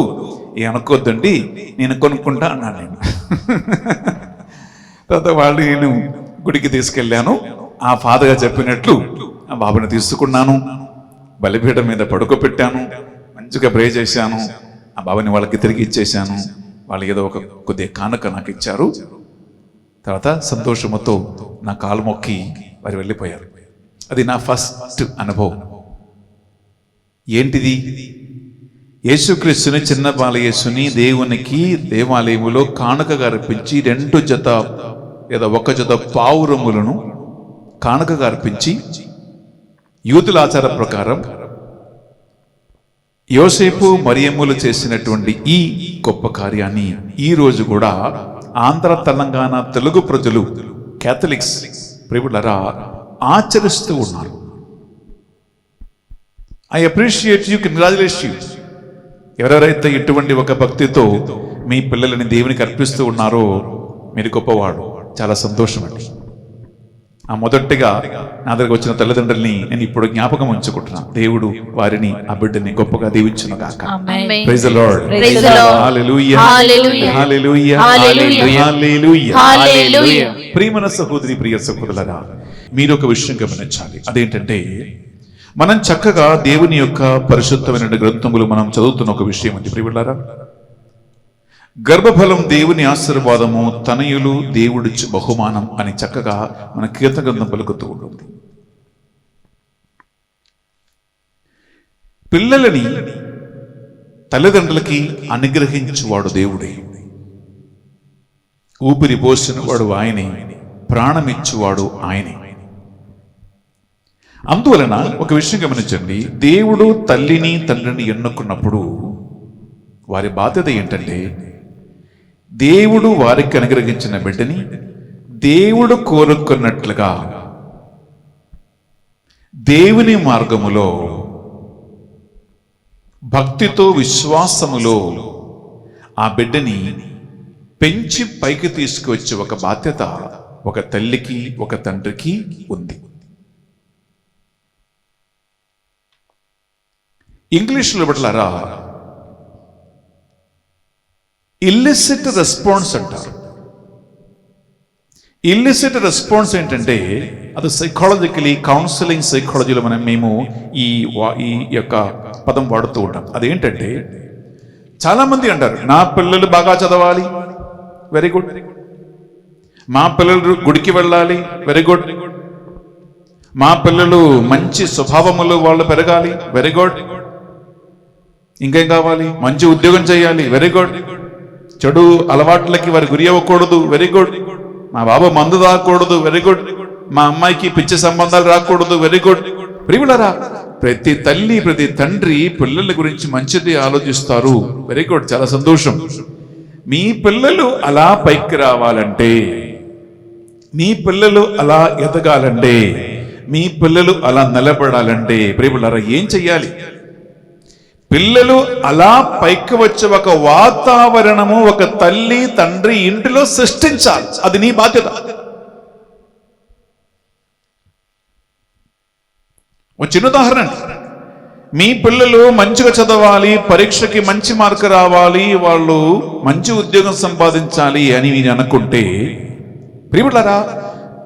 అనుకోద్దండి నేను కొనుక్కుంటా అన్నాను. నేను తర్వాత వాళ్ళు నేను గుడికి తీసుకెళ్ళాను. ఆ ఫాదర్గా చెప్పినట్లు ఆ బాబుని తీసుకున్నాను, బలిపీఠం మీద పడుకోబెట్టాను, మంచిగా ప్రే చేశాను. ఆ బాబుని వాళ్ళకి తిరిగి ఇచ్చేశాను. వాళ్ళు ఏదో ఒక కొద్దిగా కానుక నాకు ఇచ్చారు. తర్వాత సంతోషంతో నా కాలు మొక్కి వారు వెళ్ళిపోయారు. అది నా ఫస్ట్ అనుభవం. ఏంటిది? యేసుక్రీస్తుని, చిన్న బాలయేసుని దేవునికి దేవాలయములో కానుకగా అర్పించి 2 జత లేదా 1 జత పావురములను కానుకగా అర్పించి యూదుల ఆచార ప్రకారం యోసేపు మరియమ్ములు చేసినటువంటి ఈ గొప్ప కార్యాన్ని ఈ రోజు కూడా ఆంధ్ర తెలంగాణ తెలుగు ప్రజలు క్యాథలిక్స్ ప్రియులరా ఆచరిస్తూ ఉన్నారు. I appreciate you, congratulate you. ఎవరెవరైతే ఇటువంటి ఒక భక్తితో మీ పిల్లలని దేవునికి అర్పిస్తూ ఉన్నారో మీరు గొప్పవాడు. చాలా సంతోషం అండి. ఆ మొదటిగా నా దగ్గరకు వచ్చిన తల్లిదండ్రుల్ని నేను ఇప్పుడు జ్ఞాపకం ఉంచుకుంటున్నాను. దేవుడు వారిని ఆ బిడ్డని గొప్పగా దీవించును గాక. Praise the lord. హల్లెలూయా, హల్లెలూయా, హల్లెలూయా. ప్రియమైన సహోదరి, ప్రియ సహోదరులారా, మీరు ఒక విషయం గమనించాలి. అదేంటంటే మనం చక్కగా దేవుని యొక్క పరిశుద్ధమైన గ్రంథములు మనం చదువుతున్న ఒక విషయం ఉంది ప్రియులారా. గర్భఫలం దేవుని ఆశీర్వాదము, తనయులు దేవుడిచ్చు బహుమానం అని చక్కగా మన కీర్తన గ్రంథం పలుకుతూ ఉంటుంది. పిల్లలని తల్లిదండ్రులకి అనుగ్రహించువాడు దేవుడే. ఊపిరి పోసిన వాడు ఆయనే, ప్రాణమిచ్చువాడు ఆయనే. అందువలన ఒక విషయం గమనించండి, దేవుడు తల్లిని తండ్రిని ఎన్నుకున్నప్పుడు వారి బాధ్యత ఏంటంటే దేవుడు వారికి అనుగ్రహించిన బిడ్డని దేవుడు కోరుకున్నట్లుగా దేవుని మార్గములో భక్తితో విశ్వాసములో ఆ బిడ్డని పెంచి పైకి తీసుకువచ్చే ఒక బాధ్యత ఒక తల్లికి ఒక తండ్రికి ఉంది. ఇంగ్లీష్లో బిడ్డలారా ఇల్లిసిట్ రెస్పాన్స్ అంటారు. ఇల్లిసిట్ రెస్పాన్స్ ఏంటంటే అది సైకాలజికలీ, కౌన్సిలింగ్ సైకాలజీలో మేము ఈ యొక్క పదం వాడుతూ ఉంటాం. అదేంటంటే చాలా మంది అంటారు నా పిల్లలు బాగా చదవాలి, వెరీ గుడ్. మా పిల్లలు గుడికి వెళ్ళాలి, వెరీ గుడ్. మా పిల్లలు మంచి స్వభావములు వాళ్ళు పెరగాలి, వెరీ గుడ్. ఇంకేం కావాలి? మంచి ఉద్యోగం చేయాలి, వెరీ గుడ్. చెడు అలవాట్లకి వారి గురి అవ్వకూడదు, వెరీ గుడ్. మా బాబు మందు తాగకూడదు, వెరీ గుడ్. మా అమ్మాయికి పిచ్చి సంబంధాలు రాకూడదు, వెరీ గుడ్. ప్రియులారా, ప్రతి తల్లి ప్రతి తండ్రి పిల్లల గురించి మంచిది ఆలోచిస్తారు, వెరీ గుడ్, చాలా సంతోషం. మీ పిల్లలు అలా పైకి రావాలంటే, మీ పిల్లలు అలా ఎదగాలంటే, మీ పిల్లలు అలా నిలబడాలంటే ప్రియులారా ఏం చెయ్యాలి? పిల్లలు అలా పైకి వచ్చే ఒక వాతావరణము ఒక తల్లి తండ్రి ఇంటిలో సృష్టించాలి. అది నీ బాధ్యత. ఒక చిన్న ఉదాహరణ అండి. మీ పిల్లలు మంచిగా చదవాలి, పరీక్షకి మంచి మార్కు రావాలి, వాళ్ళు మంచి ఉద్యోగం సంపాదించాలి అని మీరు అనుకుంటే, ప్రియములారా,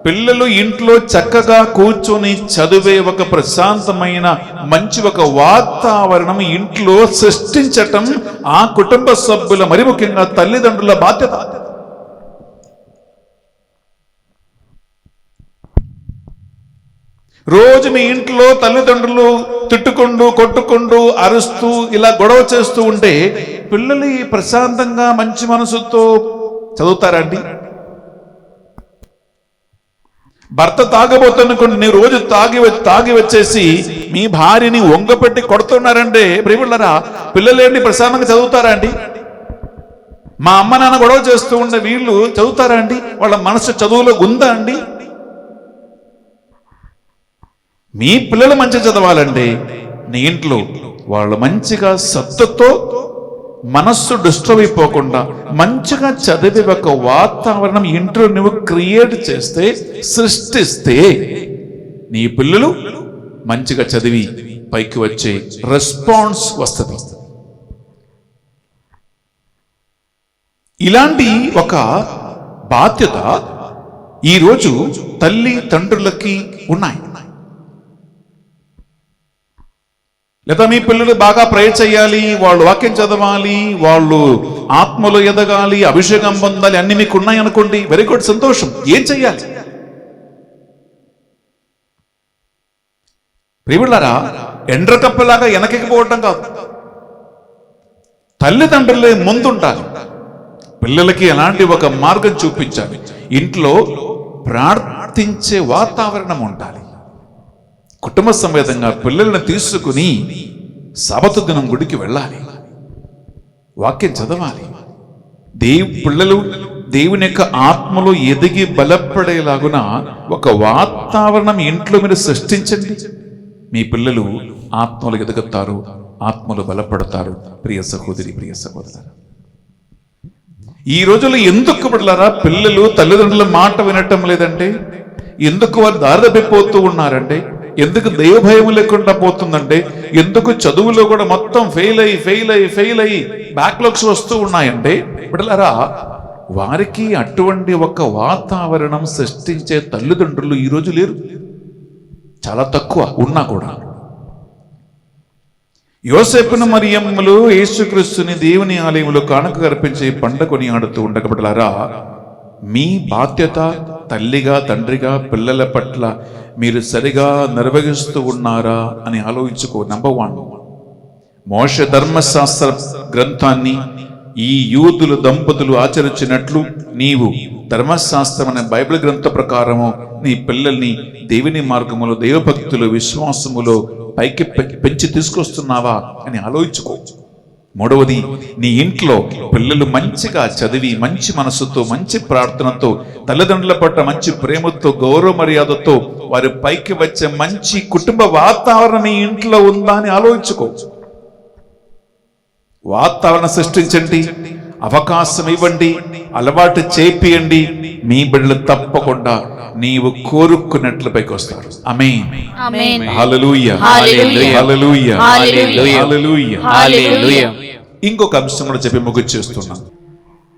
పిల్లలు ఇంట్లో చక్కగా కూర్చొని చదివే ఒక ప్రశాంతమైన మంచి ఒక వాతావరణం ఇంట్లో సృష్టించటం ఆ కుటుంబ సభ్యుల, మరి ముఖ్యంగా తల్లిదండ్రుల బాధ్యత. రోజు మీ ఇంట్లో తల్లిదండ్రులు తిట్టుకుంటూ కొట్టుకుంటూ అరుస్తూ ఇలా గొడవ చేస్తూ ఉంటే పిల్లలు ప్రశాంతంగా మంచి మనసుతో చదువుతారండి? భర్త తాగబోతున్నటువంటి నీ రోజు తాగి వచ్చేసి మీ భార్యని వంగపెట్టి కొడుతున్నారంటే ప్రియములారా, పిల్లలేంటి ప్రశాంతంగా చదువుతారా అండి? మా అమ్మ నాన్న గొడవ చేస్తూ ఉండే వీళ్ళు చదువుతారా అండి? వాళ్ళ మనసు చదువులో ఉందా అండి? మీ పిల్లలు మంచిగా చదవాలండి. నీ ఇంట్లో వాళ్ళు మంచిగా సత్తుతో మనస్సు డిస్టర్బ్ అయిపోకుండా మంచిగా చదివే ఒక వాతావరణం ఇంట్లో నువ్వు క్రియేట్ చేస్తే, సృష్టిస్తే నీ పిల్లలు మంచిగా చదివి పైకి వచ్చే రెస్పాన్స్ వస్తుంది. ఇలాంటి ఒక బాధ్యత ఈరోజు తల్లి తండ్రులకి ఉన్నాయి. లేదా మీ పిల్లలు బాగా ప్రేయర్ చేయాలి, వాళ్ళు వాక్యం చదవాలి, వాళ్ళు ఆత్మలో ఎదగాలి, అభిషేకం పొందాలి, అన్ని మీకు ఉన్నాయి అనుకోండి, వెరీ గుడ్, సంతోషం. ఏం చెయ్యాలి? ప్రియులారా, ఎండ్రకప్పలాగా వెనకకపోవటం కాదు, తల్లిదండ్రులే ముందుంటాలి. పిల్లలకి ఎలాంటి ఒక మార్గం చూపించాలి. ఇంట్లో ప్రార్థించే వాతావరణం ఉండాలి. కుటుంబ సమేతంగా పిల్లల్ని తీసుకుని సబతు దినం గుడికి వెళ్ళాలి, వాక్యం చదవాలి. పిల్లలు దేవుని యొక్క ఆత్మలో ఎదిగి బలపడేలాగున ఒక వాతావరణం ఇంట్లో మీరు సృష్టించండి. మీ పిల్లలు ఆత్మలు ఎదుగుతారు, ఆత్మలు బలపడతారు. ప్రియ సహోదరి, ప్రియ సహోదరు, ఈ రోజుల్లో ఎందుకు బిడ్డలారా పిల్లలు తల్లిదండ్రుల మాట వినటం లేదంటే? ఎందుకు వారు దారి తప్పిపోతూ ఉన్నారంటే? ఎందుకు దైవ భయం లేకుండా పోతుందంటే? ఎందుకు చదువులో కూడా మొత్తం ఫెయిల్ అయ్యి బ్యాక్లాగ్స్ వస్తూ ఉన్నాయంటే? బిడ్డలారా, వారికి అటువంటి ఒక వాతావరణం సృష్టించే తల్లిదండ్రులు ఈరోజు లేరు, చాలా తక్కువ ఉన్నా కూడా. యోసేపును మరియమ్మలు యేసుక్రీస్తుని దేవుని ఆలయంలో కానుక అర్పించి పండగ కొనియాడుతూ ఉండగా బిడ్డలారా, మీ బాధ్యత తల్లిగా తండ్రిగా పిల్లల పట్ల మీరు సరిగా నిర్వహిస్తూ ఉన్నారా అని ఆలోచించుకో. నంబర్ 1, మోషే ధర్మశాస్త్ర గ్రంథాన్ని ఈ యూదులు దంపతులు ఆచరించినట్లు నీవు ధర్మశాస్త్రం అనే బైబిల్ గ్రంథ ప్రకారము నీ పిల్లల్ని దేవుని మార్గములో, దైవభక్తులు, విశ్వాసములో పైకి పెంచి తీసుకొస్తున్నావా అని ఆలోచించుకో. 3వది, నీ ఇంట్లో పిల్లలు మంచిగా చదివి మంచి మనసుతో, మంచి ప్రార్థనతో, తల్లిదండ్రుల పట్ల మంచి ప్రేమతో, గౌరవ మర్యాదతో వారి పైకి వచ్చే మంచి కుటుంబ వాతావరణం నీ ఇంట్లో ఉందా అని ఆలోచించుకో. వాతావరణం సృష్టించండి, అవకాశం ఇవ్వండి, అలవాటు చేపియండి. మీ బిడ్డలు తప్పకుండా నీవు కోరుకున్నట్లు పైకి వస్తారు. ఆమేన్, ఆమేన్, హల్లెలూయా, హల్లెలూయా, హల్లెలూయా, హల్లెలూయా, హల్లెలూయా, హల్లెలూయా. ఇంకొక అంశం కూడా చెప్పి ముగిచేస్తున్నాం.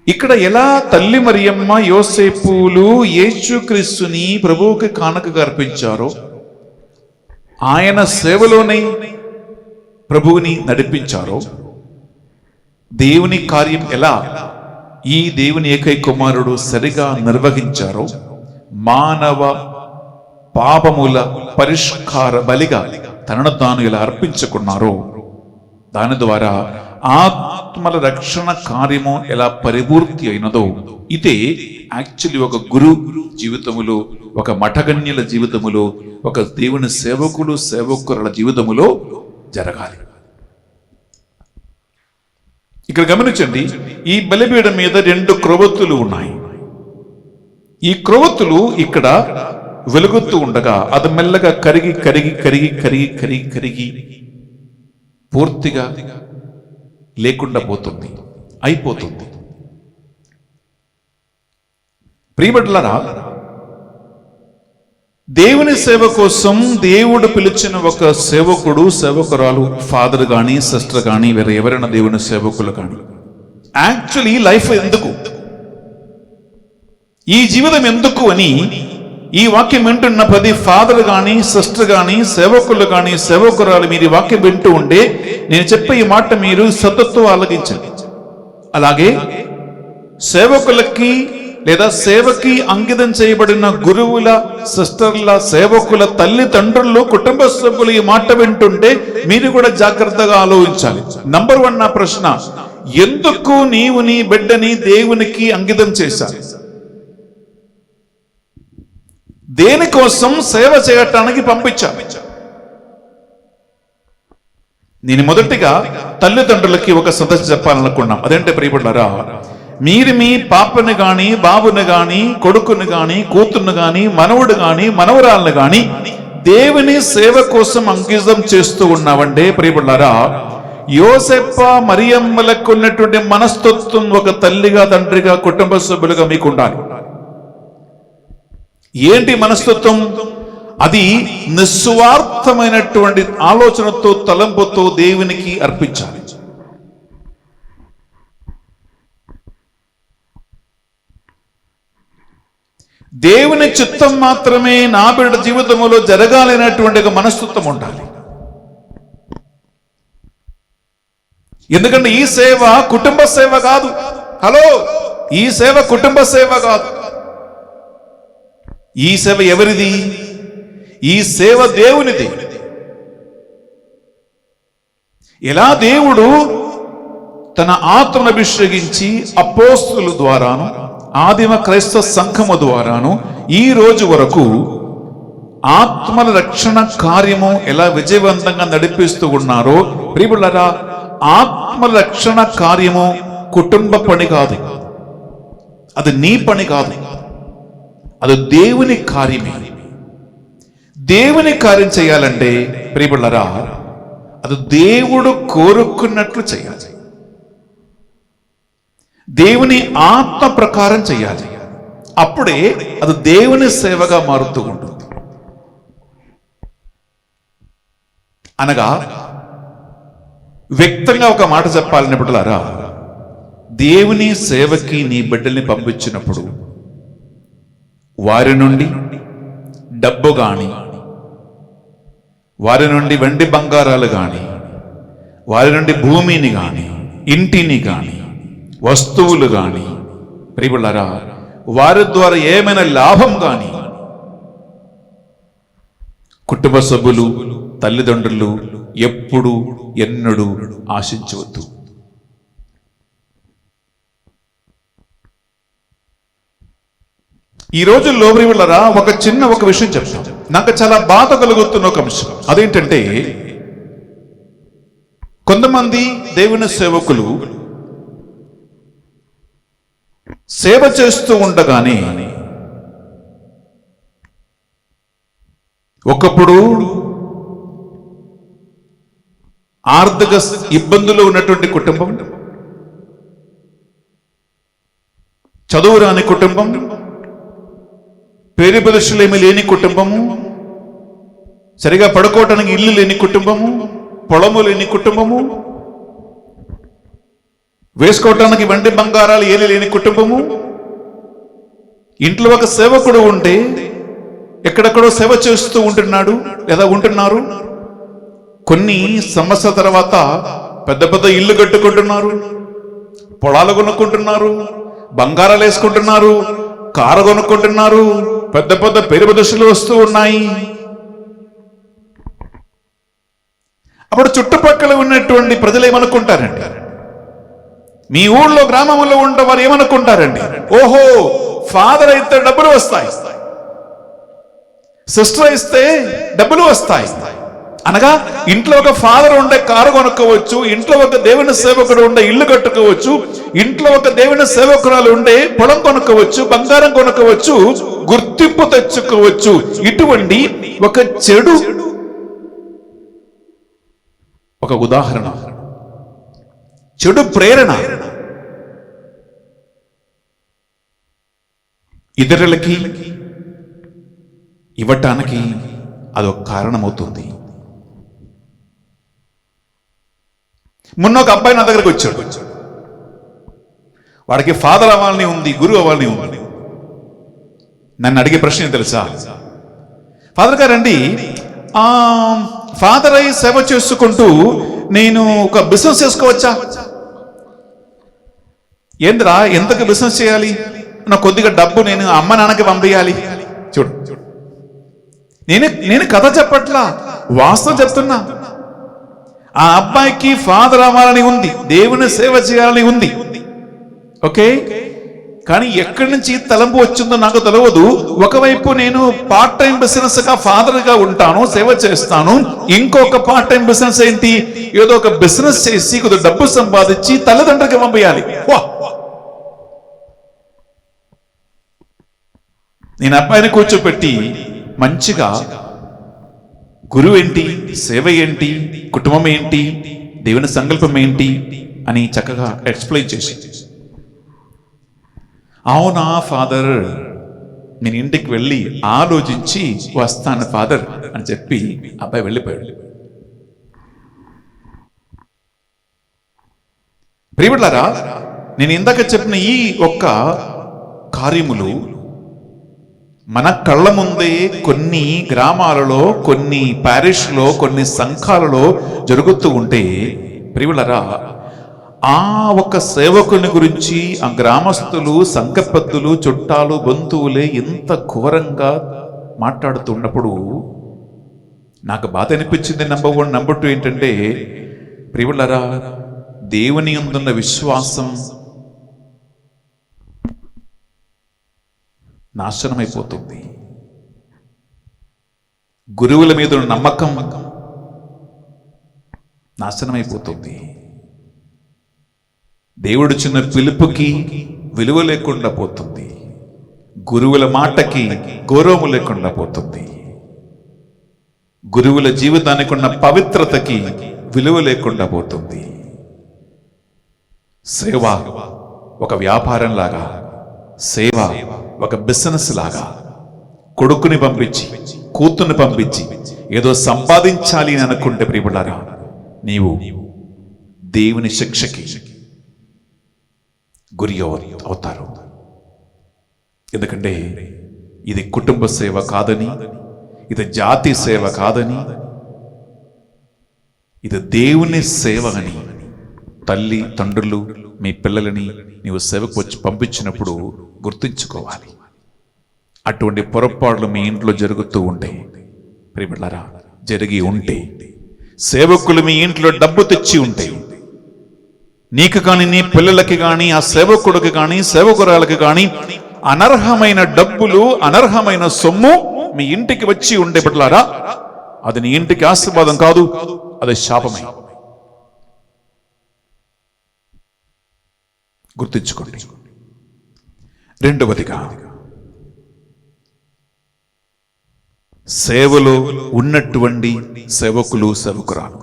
ఇక్కడ ఎలా తల్లి మరియమ్మ యోసేపులు యేసుక్రీస్తుని ప్రభువుకి కానుకగా అర్పించారో, ఆయన సేవలోనే ప్రభువుని నడిపించారో, దేవుని కార్యం ఎలా ఈ దేవుని ఏకైక కుమారుడు సరిగా నిర్వహించారో, మానవ పాపముల పరిష్కార బలిగా తనను తాను ఇలా అర్పించుకున్నారో, దాని ద్వారా ఆత్మల రక్షణ కార్యము ఎలా పరిపూర్తి అయినదో, ఇదే యాక్చువల్లీ ఒక గురు జీవితములో, ఒక మఠగణ్యుల జీవితములో, ఒక దేవుని సేవకుల జీవితములో జరగాలి. ఇక్కడ గమనించండి, ఈ బలిపీఠం మీద 2 క్రొవ్వొత్తులు ఉన్నాయి. ఈ క్రొవ్వొత్తులు ఇక్కడ వెలుగుతూ ఉండగా అది మెల్లగా కరిగి పూర్తిగా లేకుండా పోతుంది, అయిపోతుంది. ప్రియబిడ్డలారా, దేవుని సేవ కోసం దేవుడు పిలిచిన ఒక సేవకుడు, సేవకురాలు, ఫాదర్ కానీ సిస్టర్ కానీ వేరే ఎవరైనా దేవుని సేవకులు కానీ, యాక్చువల్లీ లైఫ్ ఎందుకు, ఈ జీవితం ఎందుకు అని ఈ వాక్యం వింటున్న ప్రతి ఫాదర్ కానీ సిస్టర్ కానీ సేవకులు కానీ సేవకురాలు మీరు ఈ వాక్యం వింటూ ఉంటే నేను చెప్పే ఈ మాట మీరు శ్రద్ధతో ఆలకించండి. అలాగే సేవకులకి లేదా సేవకి అంకితం చేయబడిన గురువుల, సిస్టర్ల, సేవకుల తల్లిదండ్రులు, కుటుంబ సభ్యులు ఈ మాట వింటుంటే మీరు కూడా జాగ్రత్తగా ఆలోచించాలి. నంబర్ 1 నా ప్రశ్న, ఎందుకు నీవు నీ బిడ్డని దేవునికి అంకితం చేశావు? దేనికోసం సేవ చేయటానికి పంపించావు? నేను మొదటిగా తల్లిదండ్రులకి ఒక సందేశం చెప్పాలనుకున్నాం. అదేంటే ప్రియబిడ్డలారా, మీరు మీ పాపని గాని, బాబుని గాని, కొడుకుని గాని, కూతుర్ని గాని, మనవుడు గాని, మనవరాలను గాని దేవుని సేవ కోసం అంకితం చేస్తూ ఉన్నావంటే ప్రియబిడ్డలారా, యోసేప్ప మరియమ్మలకు ఉన్నటువంటి మనస్తత్వం ఒక తల్లిగా, తండ్రిగా, కుటుంబ సభ్యులుగా మీకు ఉండాలి. ఏంటి మనస్తత్వం? అది నిస్వార్థమైనటువంటి ఆలోచనతో, తలంపుతో దేవునికి అర్పించాలి. దేవుని చిత్తం మాత్రమే నా బిడ్డ జీవితంలో జరగాలనేటువంటి ఒక మనస్తత్వం ఉండాలి. ఎందుకంటే ఈ సేవ కుటుంబ సేవ కాదు. హలో, ఈ సేవ కుటుంబ సేవ కాదు. ఈ సేవ ఎవరిది? ఈ సేవ దేవునిది. ఎలా దేవుడు తన ఆత్మను అభిషేకించి అపోస్తుల ద్వారాను, ఆదిమ క్రైస్తవ సంఘము ద్వారాను ఈ రోజు వరకు ఆత్మల రక్షణ కార్యము ఎలా విజయవంతంగా నడిపిస్తూ ఉన్నారో, ప్రియబిడ్డలారా, ఆత్మల రక్షణ కార్యము కుటుంబ పని కాదు, అది నీ పని కాదు, అది దేవుని కార్యమే. దేవుని కార్యం చేయాలంటే ప్రియబిడ్డలారా, అది దేవుడు కోరుకున్నట్లు చేయాలి, దేవుని ఆత్మ ప్రకారం చేయాలి. అప్పుడే అది దేవుని సేవగా మారుతూ ఉంటుంది. అనగా వ్యక్తంగా ఒక మాట చెప్పాలన్నప్పుడులారా, దేవుని సేవకి నీ బిడ్డల్ని పంపించినప్పుడు వారి నుండి డబ్బు గాని, వారి నుండి వెండి బంగారాలు గాని, వారి నుండి భూమిని గాని, ఇంటిని గాని, వస్తువులు గాని, ప్రియబిడ్డలారా, వారి ద్వారా ఏమైనా లాభం గాని కుటుంబ సభ్యులు, తల్లిదండ్రులు ఎప్పుడు ఎన్నడూ ఆశించవద్దు. ఈ రోజుల్లో ప్రియబిడ్డలారా, ఒక విషయం చెప్తాను. నాకు చాలా బాధ కలుగుతున్న ఒక అంశం. అదేంటంటే, కొంతమంది దేవుని సేవకులు సేవ చేస్తూ ఉండగానే ఒకప్పుడు ఆర్థిక ఇబ్బందులు ఉన్నటువంటి కుటుంబం, చదువు రాని కుటుంబం, పేరు ప్రదర్శనలేమీ లేని కుటుంబము, సరిగా పడుకోవటానికి ఇల్లు లేని కుటుంబము, పొలము లేని కుటుంబము, వేసుకోవటానికి వెండి బంగారాలు ఏలి లేని కుటుంబము, ఇంట్లో ఒక సేవకుడు ఉంటే ఎక్కడెక్కడో సేవ చేస్తూ ఉంటున్నాడు లేదా ఉంటున్నారు. కొన్ని సంవత్సరాల తర్వాత పెద్ద పెద్ద ఇల్లు కట్టుకుంటున్నారు, పొలాలు కొనుక్కుంటున్నారు, బంగారాలు వేసుకుంటున్నారు, కారు కొనుక్కుంటున్నారు, పెద్ద పెద్ద పేరు ప్రదర్శనలు వస్తూ ఉన్నాయి. అప్పుడు చుట్టుపక్కల ఉన్నటువంటి ప్రజలు ఏమనుకుంటారండి? మీ ఊళ్ళో గ్రామంలో ఉండే వారు ఏమనుకుంటారండి? ఓహో, ఫాదర్ అయితే డబ్బులు వస్తాయి, సిస్టర్ ఇస్తే డబ్బులు వస్తాయి. అనగా ఇంట్లో ఒక ఫాదర్ ఉండే కారు కొనుక్కోవచ్చు, ఇంట్లో ఒక దేవుని సేవకుడు ఉండే ఇల్లు కట్టుకోవచ్చు, ఇంట్లో ఒక దేవుని సేవకురాలు ఉండే పొలం కొనుక్కోవచ్చు, బంగారం కొనుక్కోవచ్చు, గుర్తింపు తెచ్చుకోవచ్చు. ఇటువంటి ఒక చెడు ఒక ఉదాహరణ, చెడు ప్రేరణ ఇతరులకి ఇవ్వటానికి అదొక కారణమవుతుంది. మొన్న ఒక అబ్బాయి నా దగ్గరికి వచ్చాడు. వాడికి ఫాదర్ అవ్వాలని ఉంది, గురువు అవ్వాలని ఉంది. నన్ను అడిగే ప్రశ్న తెలుసా, ఫాదర్ గారండి, ఫాదర్ అయి సేవ చేసుకుంటూ నేను ఒక బిజినెస్ చేసుకోవచ్చా? ఏంద్రా, ఎంతకు బిజినెస్ చేయాలి? నా కొద్దిగా డబ్బు నేను అమ్మ నాన్నకి పంపించాలి. చూడు, నేను కథ చెప్పట్లా, వాస్తవం చెప్తున్నా. ఆ అబ్బాయికి ఫాదర్ అవ్వాలని ఉంది, దేవుని సేవ చేయాలని ఉంది. ఓకే, కానీ ఎక్కడి నుంచి తలంపు వచ్చిందో నాకు తెలియదు. ఒకవైపు నేను పార్ట్ టైం బిజినెస్ గా ఫాదర్ గా ఉంటాను, సేవ చేస్తాను. ఇంకొక పార్ట్ టైం బిజినెస్ ఏంటి, ఏదో ఒక బిజినెస్ చేసి కొద్దిగా డబ్బు సంపాదించి తల్లిదండ్రులకి పంపించాలి. నేను అబ్బాయిని కూర్చోపెట్టి మంచిగా గురువు ఏంటి, సేవ ఏంటి, కుటుంబం ఏంటి, దేవుని సంకల్పం ఏంటి అని చక్కగా ఎక్స్ప్లెయిన్ చేసి, అవునా ఫాదర్, నేను ఇంటికి వెళ్ళి ఆలోచించి వస్తాను ఫాదర్ అని చెప్పి అబ్బాయి వెళ్ళిపోయాడు. ప్రియబిడ్డలారా, నేను ఇందాక చెప్పిన ఈ ఒక్క కార్యములు మన కళ్ళ ముందే కొన్ని గ్రామాలలో, కొన్ని ప్యారిష్లో, కొన్ని సంఘాలలో జరుగుతూ ఉంటే, ప్రియబిడ్డలారా, ఆ ఒక సేవకుని గురించి ఆ గ్రామస్తులు, సంఘ పెద్దలు, చుట్టాలు, బంధువులే ఎంత ఘోరంగా మాట్లాడుతున్నప్పుడు నాకు బాధ అనిపించింది. నెంబర్ 1. నెంబర్ 2 ఏంటంటే, ప్రియబిడ్డలారా, దేవుని యందున్న విశ్వాసం నాశనమైపోతుంది. గురువుల మీద ఉన్న నమ్మకం నాశనమైపోతుంది. దేవుడు చిన్న పిలుపుకి విలువ లేకుండా పోతుంది. గురువుల మాటకి గౌరవం లేకుండా పోతుంది. గురువుల జీవితానికి ఉన్న పవిత్రతకి విలువ లేకుండా పోతుంది. సేవ ఒక వ్యాపారం లాగా, సేవ ఒక బిజినెస్ లాగా, కొడుకుని పంపించి, కూతుర్ని పంపించి ఏదో సంపాదించాలి అని అనుకుంటే, ప్రియబిడ్డలారా, నీవు దేవుని శిక్షకి గురి అవుతారు. ఎందుకంటే ఇది కుటుంబ సేవ కాదని, ఇది జాతి సేవ కాదని, ఇది దేవుని సేవ అని తల్లి తండ్రులు మీ పిల్లలని నీవు సేవకు వచ్చి పంపించినప్పుడు గుర్తుంచుకోవాలి. అటువంటి పొరపాట్లు మీ ఇంట్లో జరుగుతూ ఉంటాయి. ప్రియబిడ్డలారా, జరిగి ఉంటే, సేవకులు మీ ఇంట్లో డబ్బు తెచ్చి ఉంటే, నీకు కానీ, నీ పిల్లలకి కానీ, ఆ సేవకుడికి కానీ, సేవకురాలకి కానీ అనర్హమైన డబ్బులు, అనర్హమైన సొమ్ము మీ ఇంటికి వచ్చి ఉండే బిడ్డలారా, అది నీ ఇంటికి ఆశీర్వాదం కాదు, అది శాపమే. గుర్తించుకోండి. రెండవదిగా, సేవలో ఉన్నటువంటి సేవకులు, సేవకురాలు.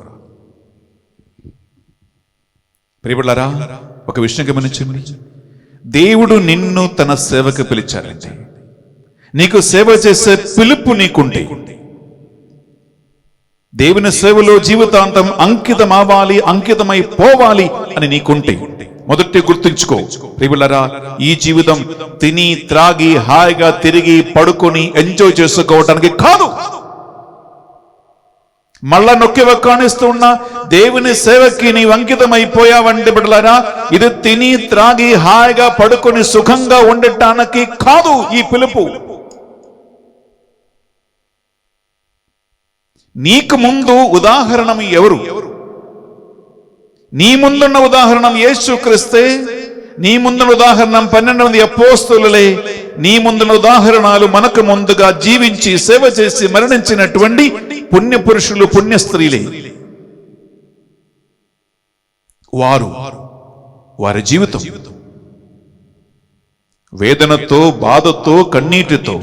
ప్రియబిడ్డలారా, ఒక విషయం గమనించండి. దేవుడు నిన్ను తన సేవకు పిలిచారంటే, నీకు సేవ చేసే పిలుపు నీకుంటే, దేవుని సేవలో జీవితాంతం అంకితం అవ్వాలి, అంకితమై పోవాలి అని నీకుంటే, మొదటి గుర్తుంచుకో ప్రియబిడ్డలారా, ఈ జీవితం తిని త్రాగి హాయిగా తిరిగి పడుకొని ఎంజాయ్ చేసుకోవటానికి కాదు. మళ్ళా నొక్కి కానిస్తూ ఉన్న దేవుని సేవకి నీవు అంకితం అయిపోయావంటే బిడ్డలారా, ఇది తిని త్రాగి హాయిగా పడుకొని సుఖంగా ఉండటానికి కాదు ఈ పిలుపు. నీకు ముందు ఉదాహరణ ఎవరు? నీ ముందున్న ఉదాహరణం యేసుక్రీస్తే. నీ ముందున్న ఉదాహరణం 12 మంది అపోస్తలులే. నీ ముందున్న ఉదాహరణలు మనకు ముందుగా జీవించి సేవ చేసి మరణించినటువంటి పుణ్య పురుషులు, పుణ్య స్త్రీలే. వారి జీవితం వేదనతో, బాధతో, కన్నీటితో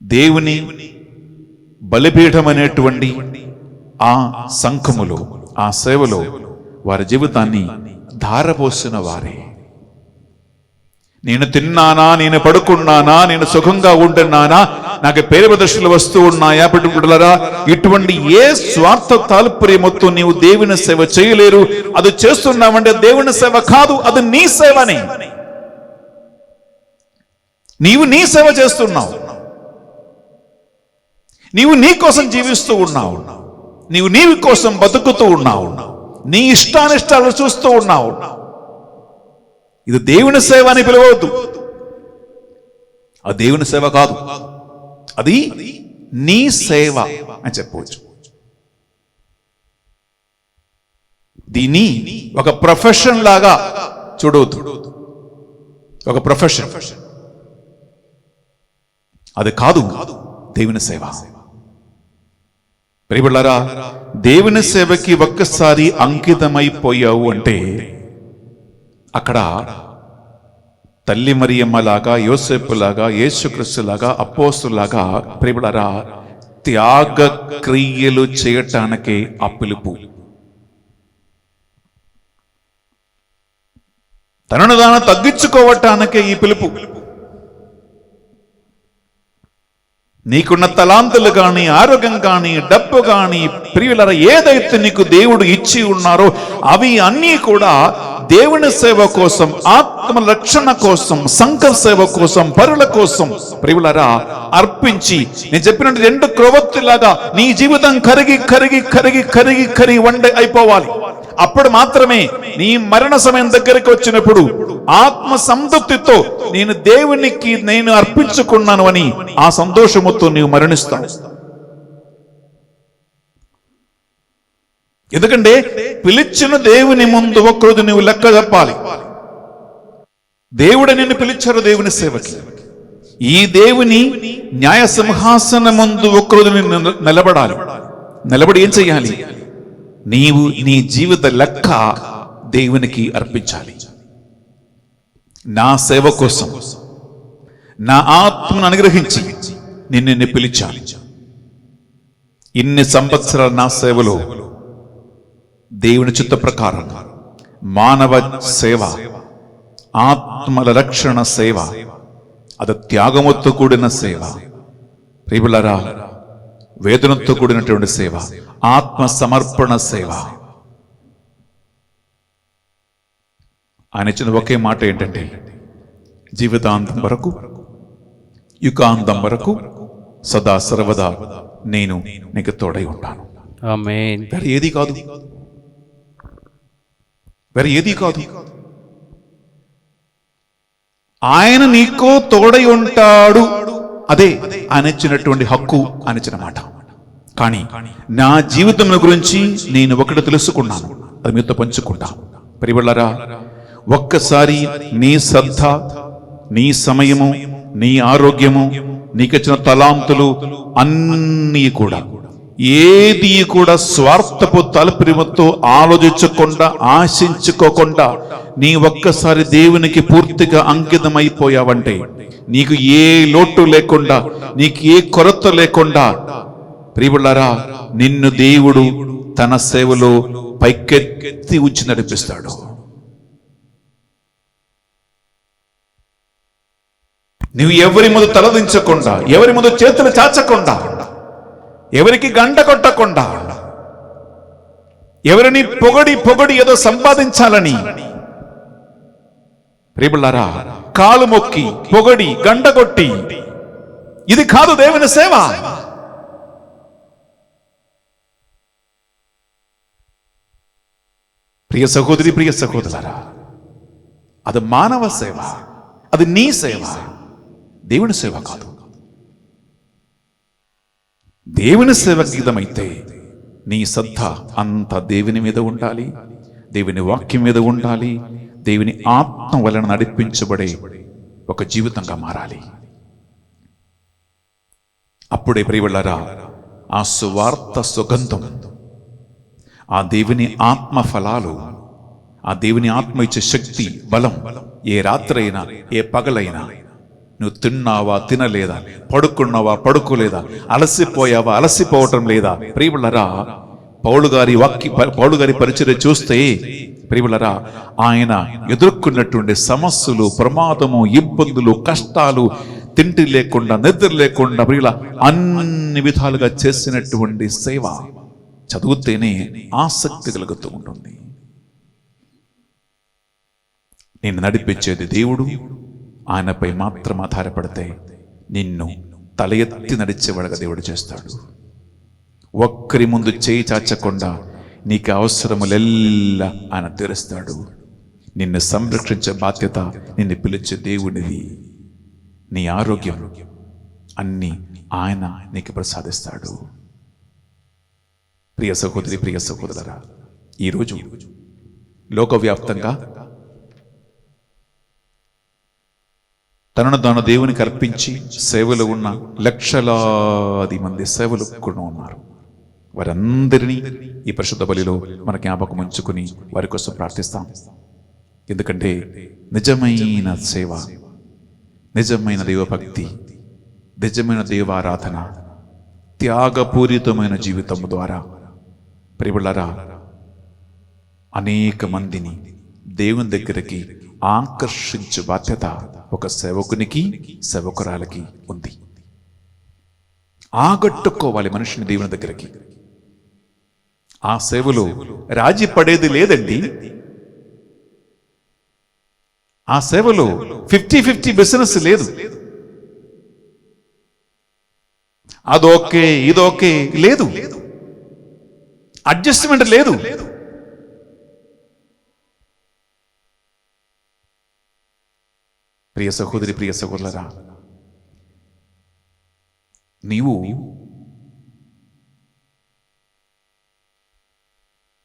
దేవుని బలిపీఠం అనేటువంటి ఆ సంఘములో, ఆ సేవలో వారి జీవితాన్ని ధారపోసిన వారే. నేను తిన్నానా, నేను పడుకున్నానా, నేను సుఖంగా ఉంటున్నానా, నాకు పేరు ప్రదర్శనలు వస్తూ ఉన్నాయా బిడ్డలారా, ఇటువంటి ఏ స్వార్థ తాల్పర్యమొత్తు నీవు దేవుని సేవ చేయలేరు. అది చేస్తున్నావంటే దేవుని సేవ కాదు, అది నీ సేవనే. నీవు నీ సేవ చేస్తున్నావు, నీవు నీ కోసం జీవిస్తూ ఉన్నావు, నీవు నీ కోసం బతుకుతూ ఉన్నావు, నీ ఇష్టానిష్టాలు చూస్తూ ఉన్నావు. ఇది దేవుని సేవ అని పిలవద్దు, అది దేవుని సేవ కాదు, అది నీ సేవ అని చెప్పవచ్చు. దీన్ని ఒక ప్రొఫెషన్ లాగా చూడవద్దు, ఒక ప్రొఫెషన్ అది కాదు దేవుని సేవ. ప్రియబిడ్డలారా, దేవుని సేవకి ఒక్కసారి అంకితమైపోయావు అంటే అక్కడ తల్లి మరియమ్మలాగా, యోసేపులాగా, యేసుక్రీస్తులాగా, అపోస్తులాగా ప్రియబిడ్డలారా త్యాగ క్రియలు చేయటానికే ఆ పిలుపు. తనను తాను తగ్గించుకోవటానికే ఈ పిలుపు. నీకున్న తలాంతులు కానీ, ఆరోగ్యం కానీ, డబ్బు కానీ ప్రియులరా ఏదైతే నీకు దేవుడు ఇచ్చి ఉన్నారో అవి అన్నీ కూడా దేవుని సేవ కోసం, ఆత్మ రక్షణ కోసం, సంఘ సేవ కోసం, పరుల కోసం ప్రియులరా అర్పించి, నేను చెప్పినట్టు 2 క్రొవ్వొత్తులాగా నీ జీవితం కరిగి కరిగి కరిగి కరిగి కరిగి వండే అయిపోవాలి. అప్పుడు మాత్రమే నీ మరణ సమయం దగ్గరికి వచ్చినప్పుడు ఆత్మ సంతృప్తితో నేను దేవునికి నేను అర్పించుకున్నాను అని ఆ సంతోషముతో నీవు మరణిస్తావు. ఎందుకంటే పిలిచిన దేవుని ముందు ఒక్కరోజు నువ్వు లెక్క చెప్పాలి. దేవుడు నిన్ను పిలిచారు దేవుని సేవకి. ఈ దేవుని న్యాయ సింహాసనం ముందు ఒక్కరోజు నిన్ను నిలబడాలి. నిలబడి ఏం చెయ్యాలి? నీవు నీ జీవిత లెక్క దేవునికి అర్పించాలి. నా సేవ కోసం, నా ఆత్మను అనుగ్రహించి నిన్ను పిలిచాలి. ఇన్ని సంవత్సరాల నా సేవలో దేవుని చిత్త ప్రకారం మానవ సేవ, ఆత్మల రక్షణ సేవ, అది త్యాగముతో కూడిన సేవ, ప్రియులారా వేదనతో కూడినటువంటి సేవ, ఆత్మ సమర్పణ సేవ. ఆయన ఇచ్చిన ఒకే మాట ఏంటంటే జీవితాంతం వరకు, యుగాంతం వరకు సదా సర్వదా నేను నీకు తోడై ఉంటాను. ఆమేన్. వేరే ఏది కాదు, వేరే ఏది కాదు. ఆయన నీకో తోడై ఉంటాడు, అదే ఆయన ఇచ్చినటువంటి హక్కు, ఆయన ఇచ్చిన మాట. కానీ నా జీవితం గురించి నేను ఒకటి తెలుసుకున్నాను, అది మీతో పంచుకుంటా. ప్రియబిడ్డలారా, ఒక్కసారి నీ శ్రద్ధ, నీ సమయము, నీ ఆరోగ్యము, నీకిచ్చిన తలాంతులు అన్నీ కూడా ఏది కూడా స్వార్థపు తలప్రేమతో ఆలోచించకుండా, ఆశించుకోకుండా నీ ఒక్కసారి దేవునికి పూర్తిగా అంకితమైపోయావంటే నీకు ఏ లోటు లేకుండా, నీకు ఏ కొరత లేకుండా ప్రియబిడ్డలారా నిన్ను దేవుడు తన సేవలో పైకెత్తి ఉంచి నడిపిస్తాడు. నువ్వు ఎవరి ముందు తలదించకుండా, ఎవరి ముందు చేతులు చాచకుండా, ఎవరికి గంట కొట్టకుండా, ఎవరిని పొగడి పొగడి ఏదో సంపాదించాలని ప్రియబిడ్డలారా కాలు మొక్కి పొగడి గంట కొట్టి, ఇది కాదు దేవుని సేవ. ప్రియ సహోదరి, ప్రియ సహోదరులారా, అది మానవ సేవ, అది నీ సేవ, దేవుని సేవ కాదు. దేవుని సేవ గీతమైతే నీ శ్రద్ధ అంతా దేవుని మీద ఉండాలి, దేవుని వాక్యం మీద ఉండాలి, దేవుని ఆత్మ వలన నడిపించబడే ఒక జీవితంగా మారాలి. అప్పుడే ప్రియబిడ్డలారా ఆ సువార్త సుగంధం, ఆ దేవుని ఆత్మ ఫలాలు, ఆ దేవుని ఆత్మ ఇచ్చే శక్తి, బలం ఏ రాత్రైనా ఏ పగలైనా నువ్వు తిన్నావా తినలేదా, పడుకున్నావా పడుకోలేదా, అలసిపోయావా అలసిపోవటం లేదా? ప్రియులారా, పౌలు గారి పరిచర్య చూస్తే ప్రియులారా, ఆయన ఎదుర్కొన్నటువంటి సమస్యలు, ప్రమాదము, ఇబ్బందులు, కష్టాలు, తిండి లేకుండా నిద్ర లేకుండా ప్రియుల అన్ని విధాలుగా చేసినటువంటి సేవ చదివితేనే ఆసక్తి కలుగుతూ ఉంటుంది. నిన్ను నడిపించేది దేవుడు. ఆయనపై మాత్రం ఆధారపడితే నిన్ను తల ఎత్తి నడిచేవాడుగా దేవుడు చేస్తాడు. ఒక్కరి ముందు చేయి చాచకుండా నీకు అవసరములెల్లా ఆయన తీరుస్తాడు. నిన్ను సంరక్షించే బాధ్యత నిన్ను పిలిచే దేవునిది. నీ ఆరోగ్యం అన్నీ ఆయన నీకు ప్రసాదిస్తాడు. ప్రియ సహోదరి, ప్రియ సహోదరులారా, ఈరోజు లోకవ్యాప్తంగా తనను తాను దేవునికి అర్పించి సేవలు ఉన్న లక్షలాది మంది సేవలు కూడా ఉన్నారు. వారందరినీ ఈ పరిశుద్ధ బలిలో మన జ్ఞాపకం ఉంచుకుని వారి కోసం ప్రార్థిస్తాం. ఎందుకంటే నిజమైన సేవ, నిజమైన దైవభక్తి, నిజమైన దైవారాధన, త్యాగపూరితమైన జీవితం ద్వారా ప్రియులారా అనేక మందిని దేవుని దగ్గరికి ఆకర్షించే బాధ్యత ఒక సేవకునికి, సేవకురాలకి ఉంది. ఆగట్టుకోవాలి మనుషుని దేవుని దగ్గరికి. ఆ సేవలో రాజీ పడేది లేదండి. ఆ సేవలో 50-50 బిజినెస్ లేదు. అదోకే ఇదోకే లేదు, అడ్జస్ట్మెంట్ లేదు. ప్రియ సహోదరి, ప్రియ సహోదరులారా, నీవు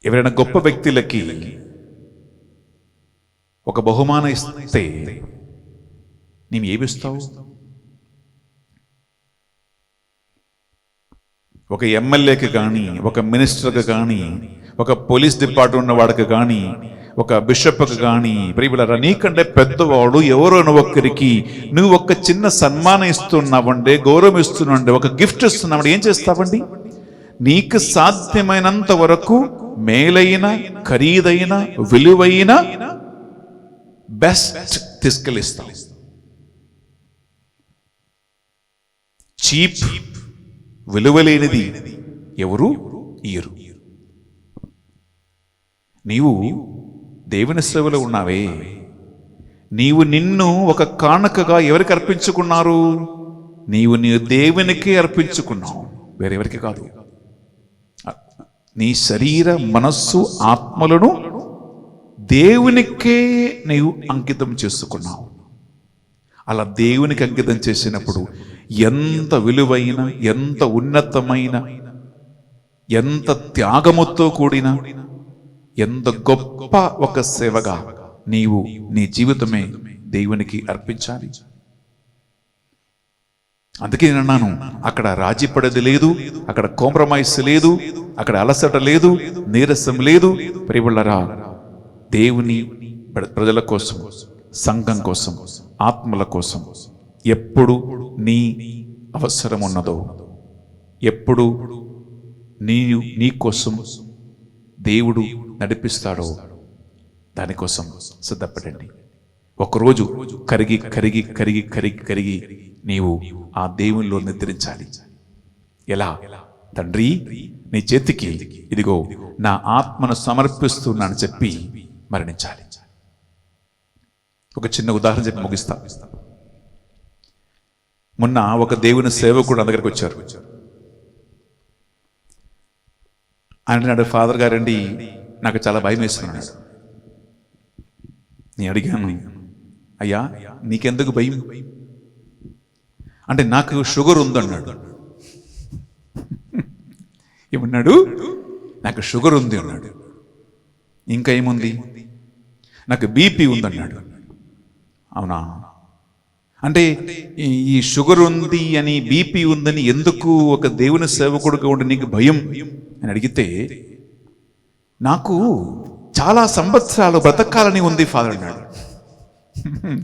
ఎవరైనా గొప్ప వ్యక్తులకి ఒక బహుమానం ఇస్తే నీవు ఏమిస్తావు? ఒక ఎమ్మెల్యేకి కానీ, ఒక మినిస్టర్కి కానీ, ఒక పోలీస్ డిపార్ట్మెంట్ ఉన్న వాడికి కానీ, ఒక బిషప్కి కానీ, ప్రియులారా, నీకంటే పెద్దవాడు ఎవరో ఒక్కరికి నువ్వు ఒక చిన్న సన్మానం ఇస్తున్నావంటే, గౌరవం ఇస్తున్నావంటే, ఒక గిఫ్ట్ ఇస్తున్నావంటే ఏం చేస్తావండి? నీకు సాధ్యమైనంత వరకు మేలైన, ఖరీదైన, విలువైన బెస్ట్ తీసుకెళ్ళిస్తావు. చీప్, విలువలేనిది ఎవరు ఇయ్యరు. నీవు దేవుని సేవలో ఉన్నావే, నీవు నిన్ను ఒక కానుకగా ఎవరికి అర్పించుకున్నారు? నీవు నీ దేవునికి అర్పించుకున్నావు, వేరెవరికి కాదు. నీ శరీర, మనస్సు, ఆత్మలను దేవునికే నీవు అంకితం చేసుకున్నావు. అలా దేవునికి అంకితం చేసినప్పుడు ఎంత విలువైన, ఎంత ఉన్నతమైన, ఎంత త్యాగముతో కూడిన, ఎంత గొప్ప ఒక సేవగా నీవు నీ జీవితమే దేవునికి అర్పించాలి. అందుకే నేను అన్నాను, అక్కడ రాజీ పడేది లేదు, అక్కడ కాంప్రమైజ్ లేదు, అక్కడ అలసట లేదు, నీరసం లేదు. ప్రియులారా, దేవుని ప్రజల కోసం, సంఘం కోసం, ఆత్మల కోసం ఎప్పుడు నీ అవసరం ఉన్నదో, ఎప్పుడు నీ కోసం దేవుడు నడిపిస్తాడో దానికోసం సిద్ధపడండి. ఒకరోజు కరిగి కరిగి కరిగి కరిగి కరిగి నీవు ఆ దేవునిలో నిద్రించాలి. ఎలా? తండ్రి, నీ చేతికి ఇదిగో నా ఆత్మను సమర్పిస్తున్నానని చెప్పి మరణించాలి. ఒక చిన్న ఉదాహరణ చెప్పి ముగిస్తా. మొన్న ఒక దేవుని సేవకుడు నా దగ్గరికి వచ్చారు. ఆయన అన్నాడు, ఫాదర్ గారండి, నాకు చాలా భయం వేస్తున్నాడు. నేను అడిగాను, అయ్యా నీకెందుకు భయం అంటే? నాకు షుగర్ ఉందన్నాడు. ఏమన్నాడు? నాకు షుగర్ ఉంది అన్నాడు. ఇంకా ఏముంది? నాకు బీపీ ఉందన్నాడు. అవునా? అంటే ఈ షుగర్ ఉంది అని, బీపీ ఉందని ఎందుకు ఒక దేవుని సేవకుడుగా ఉండి నీకు భయం అని అడిగితే, నాకు చాలా సంవత్సరాలు బ్రతకాలని ఉంది ఫాదర్ అన్నాడు.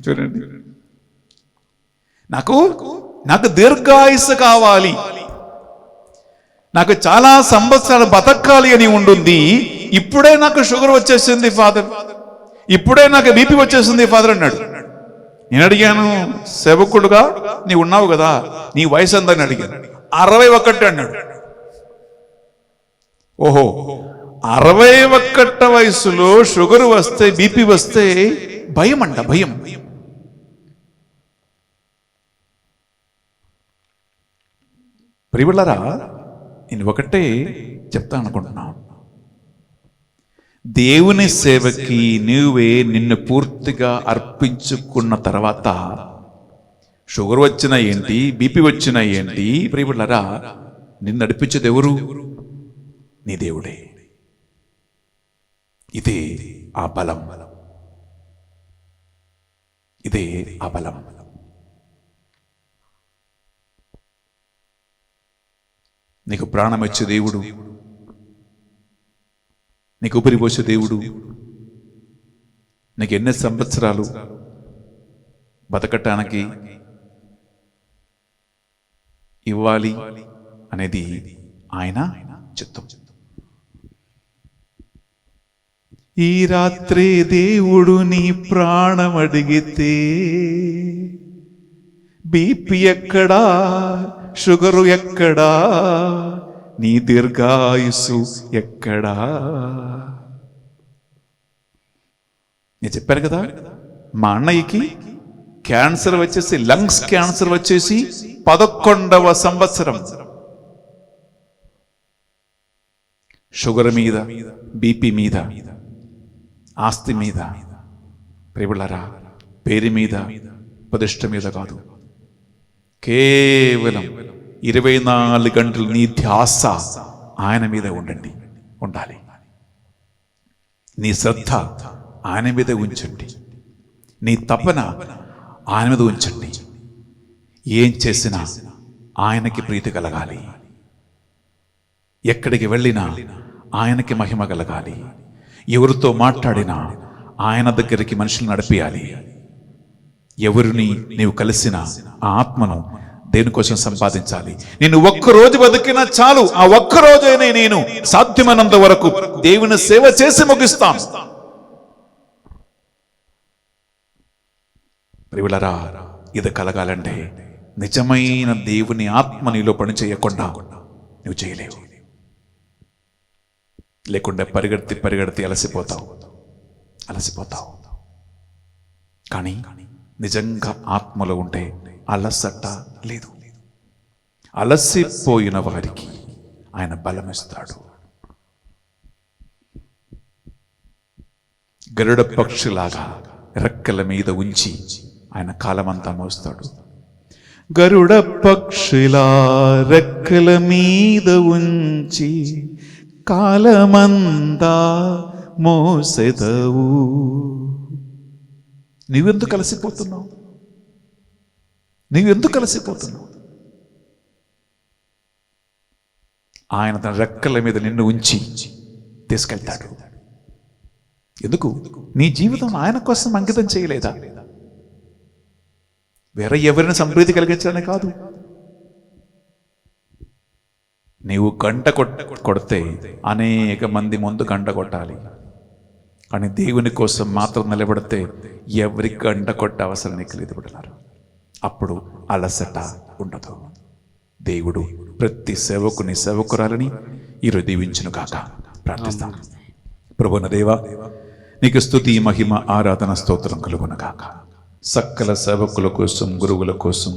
చూడండి, నాకు దీర్ఘాయుస్సు కావాలి, నాకు చాలా సంవత్సరాలు బతకాలి అని ఉంటుంది. ఇప్పుడే నాకు షుగర్ వచ్చేసింది ఫాదర్, ఇప్పుడే నాకు బీపీ వచ్చేసింది ఫాదర్ అన్నాడు. నేను అడిగాను, సేవకుడుగా నీ ఉన్నావు కదా, నీ వయసు ఎంతని అడిగాను. 61 అన్నాడు. ఓహో, 61 వయసులో షుగర్ వస్తే, బీపీ వస్తే భయం అంట, భయం. ప్రియులారా, నేను ఒకటే చెప్తా అనుకుంటున్నాను, దేవుని సేవకి నీవే నిన్ను పూర్తిగా అర్పించుకున్న తర్వాత షుగర్ వచ్చినా ఏంటి, బీపీ వచ్చినా ఏంటి, ప్రియులారా, నిన్ను నడిపించేది ఎవరు? నీ దేవుడే. ఇదే ఆ బలం, ఇదే ఆ బలం. నీకు ప్రాణం ఇచ్చే దేవుడు, నీకు ఊపిరి పోసే దేవుడు, నీకు ఎన్ని సంవత్సరాలు బతకటానికి ఇవ్వాలి అనేది ఆయన చిత్తం. ఈ రాత్రి దేవుడు నీ ప్రాణం అడిగితే బీపీ ఎక్కడా, షుగరు ఎక్కడా, నీ దీర్ఘాయుస్సు ఎక్కడా? నేను చెప్పాను కదా, మా అన్నయ్యకి క్యాన్సర్ వచ్చేసి, లంగ్స్ క్యాన్సర్ వచ్చేసి 11వ సంవత్సరం. షుగర్ మీద, బీపీ మీద, ఆస్తి మీద, ప్రియులారా, పేరు మీద, ప్రతిష్ట మీద కాదు, కేవలం 24 గంటలు నీ ధ్యాస ఆయన మీద ఉండాలి. నీ శ్రద్ధ ఆయన మీద ఉంచండి, నీ తపన ఆయన మీద ఉంచండి. ఏం చేసినా ఆయనకి ప్రీతి కలగాలి, ఎక్కడికి వెళ్ళినా ఆయనకి మహిమ కలగాలి, ఎవరితో మాట్లాడినా ఆయన దగ్గరికి మనుషులు నడిపియాలి. ఎవరిని నీవు కలిసిన ఆ ఆత్మను దేనికోసం సంపాదించాలి. నేను ఒక్కరోజు బతికినా చాలు, ఆ ఒక్కరోజైనా నేను సాధ్యమైనంత వరకు దేవుని సేవ చేసి ముగిస్తాను. ప్రియులారా, ఇది కలగాలంటే నిజమైన దేవుని ఆత్మ నీలో పని చేయకుండా నువ్వు చేయలేవు. లేకుండా పరిగెత్తి అలసిపోతావు. కానీ నిజంగా ఆత్మలో ఉంటే అలసట లేదు. అలసిపోయిన వారికి ఆయన బలమిస్తాడు. గరుడ పక్షిలాగా రెక్కల మీద ఉంచి ఆయన కాలమంతా మోస్తాడు. గరుడ పక్షిలా రెక్కల మీద ఉంచి కాలమంతా మోసెదవు. నువ్వెందుకు అలసిపోతున్నావు? ఆయన తన రెక్కల మీద నిన్ను ఉంచి తీసుకెళ్తాడు. ఎందుకు? నీ జీవితం ఆయన కోసం అంకితం చేయలేదా? వేరే ఎవరిని సంప్రీతి కలిగించడానికి కాదు. నీవు గంట కొడితే అనేక మంది ముందు గంట కొట్టాలి, కానీ దేవుని కోసం మాత్రం నిలబడితే ఎవరికి గంట కొట్టే అవసరం నీకు లేదు బిడ్డలారా. అప్పుడు అలసట ఉండదు. దేవుడు ప్రతి సేవకుని సేవకురాలని ఈరోజు దీవించును కాక ప్రార్థిస్తాం. ప్రభువున దేవా, నీకు స్తుతి, మహిమ, ఆరాధన, స్తోత్రం కలుగును కాక. సకల సేవకుల కోసం, గురువుల కోసం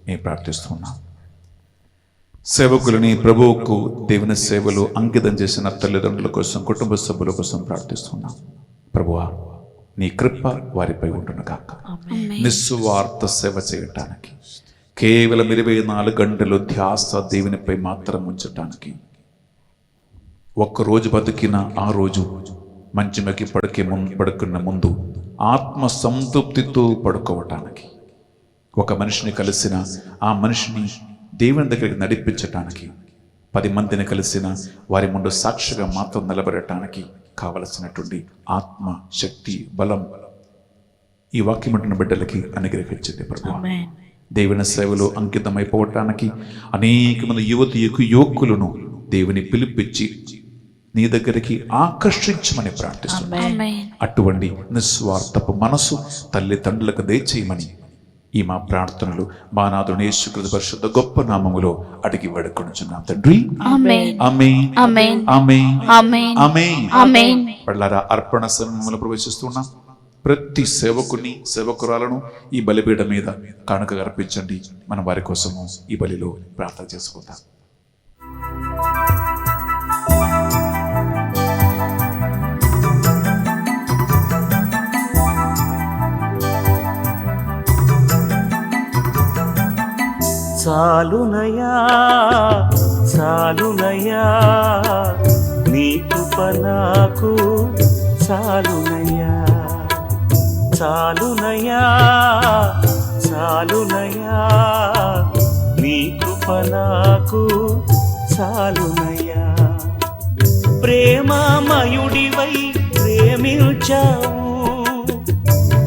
మేము ప్రార్థిస్తున్నాం. సేవకులని ప్రభువుకు దేవుని సేవలు అంకితం చేసిన తల్లిదండ్రుల కోసం, కుటుంబ సభ్యుల కోసం ప్రార్థిస్తున్నాం. ప్రభువా, నీ కృప వారిపై ఉండును కాక. నిస్వార్థ సేవ చేయటానికి, కేవలం 24 గంటలు ధ్యాస దేవునిపై మాత్రం ఉంచటానికి, ఒక్కరోజు బతికిన ఆ రోజు మంచిమకి పడుకున్న ముందు ఆత్మ సంతృప్తితో పడుకోవటానికి, ఒక మనిషిని కలిసిన ఆ మనిషిని దేవుని దగ్గరికి నడిపించటానికి, 10 మందిని కలిసిన వారి ముందు సాక్షిగా మాత్రం నిలబడటానికి కావలసినటువంటి ఆత్మ, శక్తి, బలం ఈ వాక్యం ఉంటున్న బిడ్డలకి అనుగ్రహించండి ప్రభువా. దేవుని సేవలో అంకితమైపోవటానికి అనేక మంది యువకులను దేవుని పిలిపించి నీ దగ్గరికి ఆకర్షించమని ప్రార్థిస్తున్నాను. ఆమేన్. అటువంటి నిస్వార్థపు మనసు తల్లిదండ్రులకు దయచేయమని ఈ మా ప్రార్థనలు మా నాథుని యేసుక్రీస్తు పరిశుద్ధ గొప్ప నామములో అడిగి వేడుకొనుచున్నాం తండ్రి. ఆమేన్. ఆమేన్. ఆమేన్. ఆమేన్. ఆమేన్. ఆమేన్. ఆమేన్. పళ్ళారా అర్పణ సమయంలో ప్రవేశిస్తున్నాం. ప్రతి సేవకుని సేవకురాలను ఈ బలిపీఠ మీద కానుకగా అర్పించండి. మనం వారి కోసము ఈ బలిలో ప్రార్థన చేసుకుందాం. చాలునయా చాలునయా నీ కృప నాకు చాలునయా చాలునయా చాలునయా నీ కృప నాకు చాలునయా ప్రేమమయుడివై ప్రేమించావు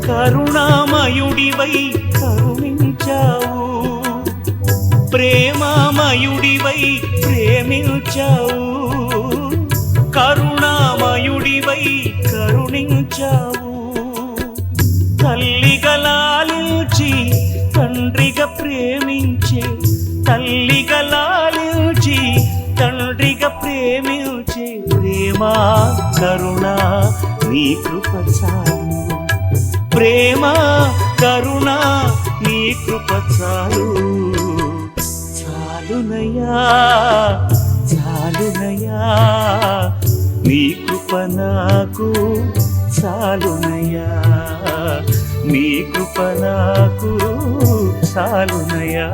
కరుణామయుడివై కరుణించావు ప్రేమమయుడివై ప్రేమించావు కరుణామయుడివై కరుణించావు తల్లిగా లాలించి తండ్రిగా ప్రేమించే తల్లిగా లాలించి తండ్రిగా ప్రేమించే ప్రేమ కరుణ నీ కృప చాలు ప్రేమ కరుణ నీ కృప చాలు చాలునయా చాలునయా నీ కృప నాకు చాలునయా నీ కృప నాకు చాలునయా.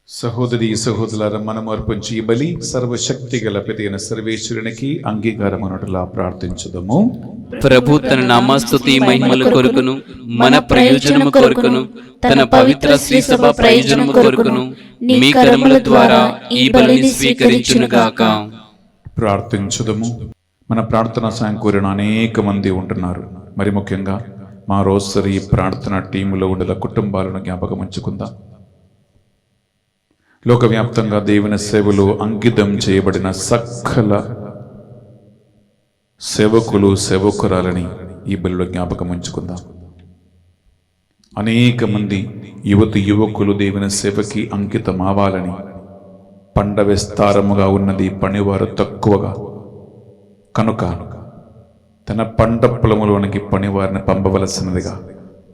సహోదరి సహోదరులారా, మనము అర్పించి ఈ బలి సర్వశక్తి గల పితైన సర్వేశ్వరునికి అంగీకారమనుటలా ప్రార్థించుదము. ప్రభు తన నామస్తుతి మహిమల కొరకును మన ప్రయోజనము కొరకును తన పవిత్ర శ్రీ సభ ప్రయోజనము కొరకును మీ కరముల ద్వారా ఈ బలిని స్వీకరించును గాక. ప్రార్థించుదము. మన ప్రార్థన సాయం కోరిన అనేక మంది ఉంటున్నారు. మరి ముఖ్యంగా మా రోజుసరి ప్రార్థన టీములో ఉండే కుటుంబాలను జ్ఞాపకం ఉంచుకుందాం. లోకవ్యాప్తంగా దేవుని సేవలో అంకితం చేయబడిన సకల సేవకులు సేవకురాలని ఈ బలిలో జ్ఞాపకం ఉంచుకుందాం. అనేక మంది యువకులు దేవుని సేవకి అంకితం అవ్వాలని, పండ విస్తారముగా ఉన్నది, పనివారు తక్కువగా కనుక తన పంట పొలములోనికి పనివారిని పంపవలసినదిగా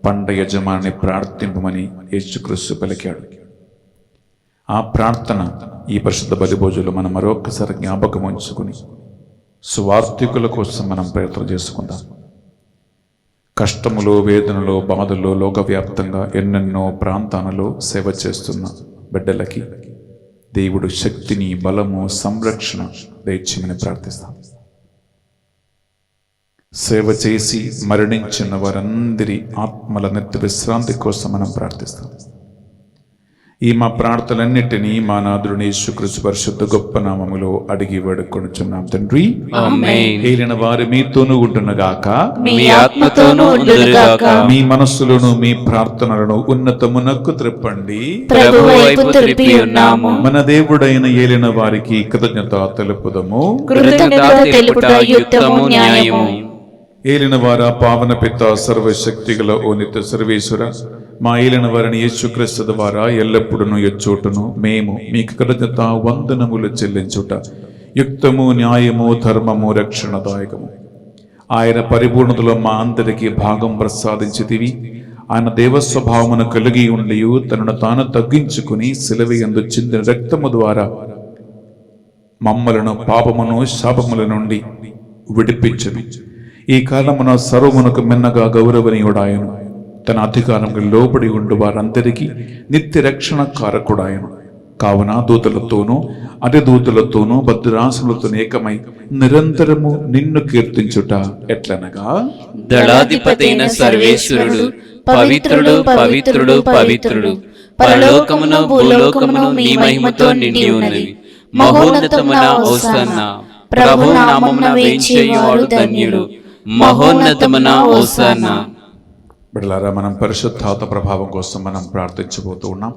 పంట యజమాని ప్రార్థింపమని యేసుక్రీస్తు పలికాడు. ఆ ప్రార్థన ఈ పరిశుద్ధ బలిభోజులు మనం మరొకసారి జ్ఞాపకం ఉంచుకుని స్వార్థికుల కోసం మనం ప్రయత్నం చేసుకుందాం. కష్టములో, వేదనలో, బాధల్లో లోకవ్యాప్తంగా ఎన్నెన్నో ప్రాంతాలలో సేవ చేస్తున్న బిడ్డలకి దేవుడు శక్తిని, బలము, సంరక్షణ దయచేయమని ప్రార్థిస్తాం. సేవ చేసి మరణించిన వారందరి ఆత్మల నిత్య విశ్రాంతి కోసం మనం ప్రార్థిస్తాం. ఈ మా ప్రార్థనలన్నిటినీ మా నాథుని యేసుక్రీస్తు పరిశుద్ధ గొప్ప నామములో అడిగి వేడుకొనుచున్నాం తండ్రి. ఆమేన్. ఏలిన వారు మీతోనూ ఉండునుగాక, మీ ఆత్మతోనూ ఉండునుగాక. మీ మనస్సులను, మీ ప్రార్థనలను ఉన్నతమునకు త్రిప్పండి. ప్రభు వైపు తిరిపి ఉన్నాము. మన దేవుడైన ఏలిన వారికి కృతజ్ఞత తెలుపుదము. కృతజ్ఞత తెలుపుట యుక్తము, న్యాయము. ఏలిన వార పావన పిత సర్వశక్తిగల ఓ నిత్య సర్వేశ్వర, మా ఏలిన వారిని యేసుక్రీస్తు ద్వారా ఎల్లప్పుడూ ఎచ్చోటును మేము మీకు కృతజ్ఞత వందనములు చెల్లించుట యుక్తము, న్యాయము, ధర్మము, రక్షణదాయకము. ఆయన పరిపూర్ణతలో మా అందరికీ భాగం ప్రసాదించితివి. ఆయన దేవస్వభావమును కలిగి ఉండి తనను తాను తగ్గించుకుని శిలువయందు చిందిన రక్తము ద్వారా మమ్మలను పాపమును, శాపముల నుండి విడిపించును. ఈ కాలమున సర్వమునకు మిన్నగా గౌరవనీయుడాయను. తన అధికారంలో లోబడి ఉండు వారందరికీ నిత్య రక్షణ కారకుడాయను. కావున దూతలతోనూ అధిదూతలతోనూ భద్రాసులతోనూ ఏకమై నిరంతరము నిన్ను కీర్తించుట ఎట్లనగా, దళాధిపతైన సర్వేశ్వరుడు పవిత్రుడు, పవిత్రుడు, పవిత్రుడు, పరలోకమును భూలోకమును నీ మహిమతో నిండి ఉన్నవి. మహోన్నతమున హోసన్నా, ప్రభు నామమున వేంచేయువాడు ధన్యుడు. మహోన్నతమున హోసన్నా. బిడ్డలారా, మనం పరిశుద్ధాత్మ ప్రభావం కోసం మనం ప్రార్థించబోతూ ఉన్నాం.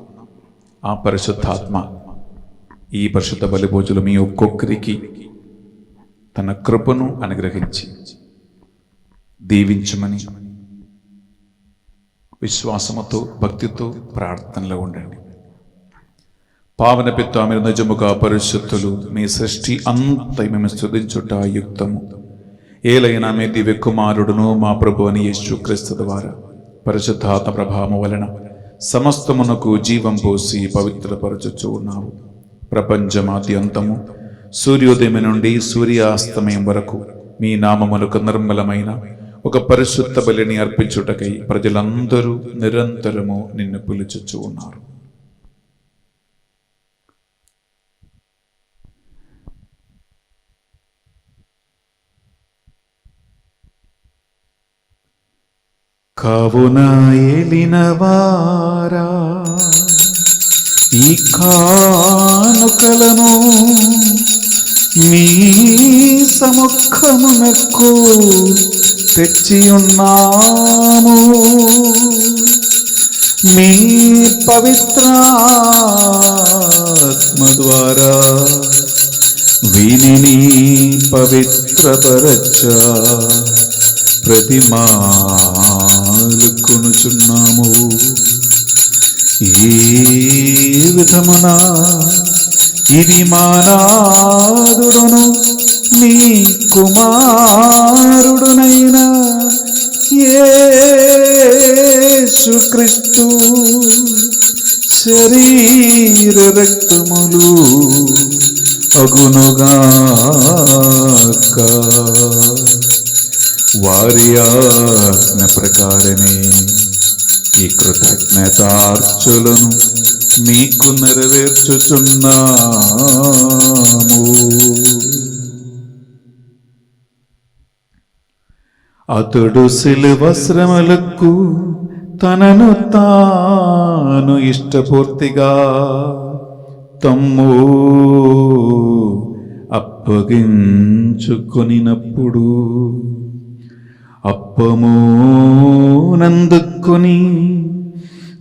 ఆ పరిశుద్ధాత్మ ఈ పరిశుద్ధ బలి పూజలు మీ ఒక్కొక్కరికి తన కృపను అనుగ్రహించి దీవించమని విశ్వాసముతో భక్తితో ప్రార్థనలో ఉండండి. పావన పిత మీరు నిజముగా పరిశుద్ధులు, మీ సృష్టి అంత మేము స్తుతించుట యుక్తము. ఏలైనా మీ దివ్య కుమారుడును మా ప్రభు అని యేసుక్రీస్తు ద్వారా పరిశుద్ధాత్మ ప్రభావము వలన సమస్తమునకు జీవం పోసి పవిత్రపరచుచు ఉన్నావు. ప్రపంచమాద్యంతము సూర్యోదయం నుండి సూర్యాస్తమయం వరకు మీ నామములకు నిర్మలమైన ఒక పరిశుద్ధ బలిని అర్పించుటకై ప్రజలందరూ నిరంతరము నిన్ను పిలుచుచు ఉన్నారు. కావున ఏలినవారా, ఈ కానుకలను మీ సముఖమునకు తెచ్చి ఉన్నాము. మీ పవిత్రాత్మ ద్వారా వీనిని పవిత్రపరచ ప్రతిమాలు కొనుచున్నాము. ఈ విధమున ఇది మానాదుడును మీ కుమారుడునైన యేసుక్రీస్తు శరీర రక్తములు అగునుగాక. వారి ఆజ్ఞ ప్రకారమే ఈ కృతజ్ఞతార్చులను మీకు నెరవేర్చుచున్నాము. అతడు శిలువ శ్రమలకు తనను తాను ఇష్టపూర్తిగా తమ్ము అప్పగించుకొనినప్పుడు అప్పము నందుకొని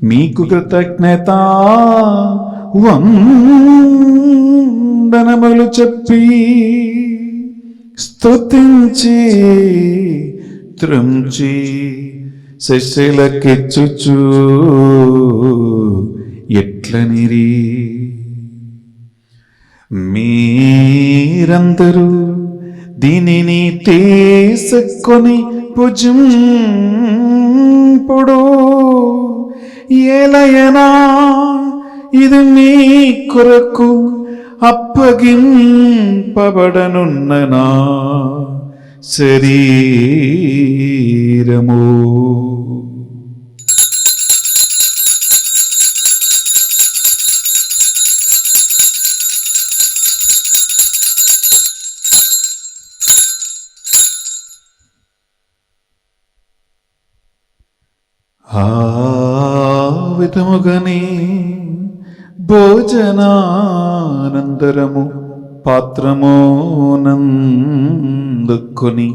మీకు కృతజ్ఞత వందనములు చెప్పి స్తుతించి త్రుంచి శిష్యులకిచ్చుచు ఎట్లనిరి, మీరందరూ దీనిని తీసుకొని భుజింపుడు. ఏలయనా ఇది మీ కొరకు అప్పగింపబడనున్న నా శరీరము. ఆ విధముగానే భోజనానంతరము పాత్రమునందుకొని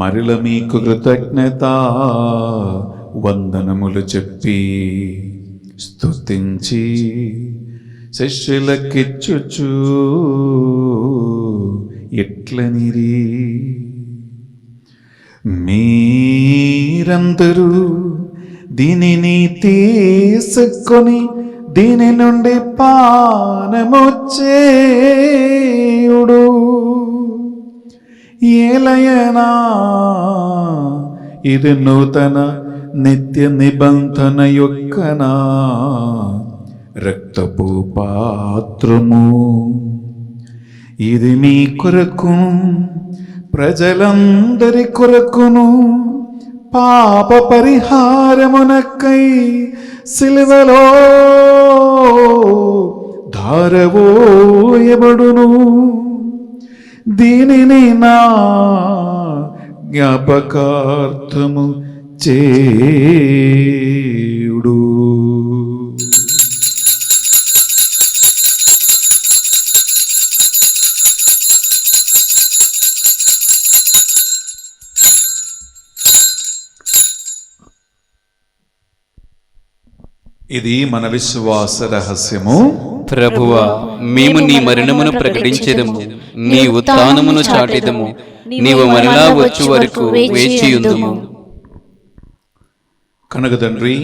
మరల మీకు కృతజ్ఞత వందనములు చెప్పి స్తుతించి శిష్యులకిచ్చుచు ఎట్లనిరి, మీరందరూ దీనిని తీసుకొని దీని నుండి పానము చేయుడు. ఏలయనా ఇది నూతన నిత్య నిబంధన యొక్క నా రక్తపు పాత్రము. ఇది మీ కొరకు ప్రజలందరి కొరకును పాప పరిహారమునకై సిలువలో ధారవోయబడును. దీనిని నా జ్ఞాపకార్థము చేయుడు. ఇది మన విశ్వాస రహస్యము. ప్రభువా, మేము నీ మరణమును ప్రకటించెదము, నీ ఉత్థానమును చాటెదము. నీవు మరలా వచ్చు వరకు వేచియుందుము. కనుక తండ్రి,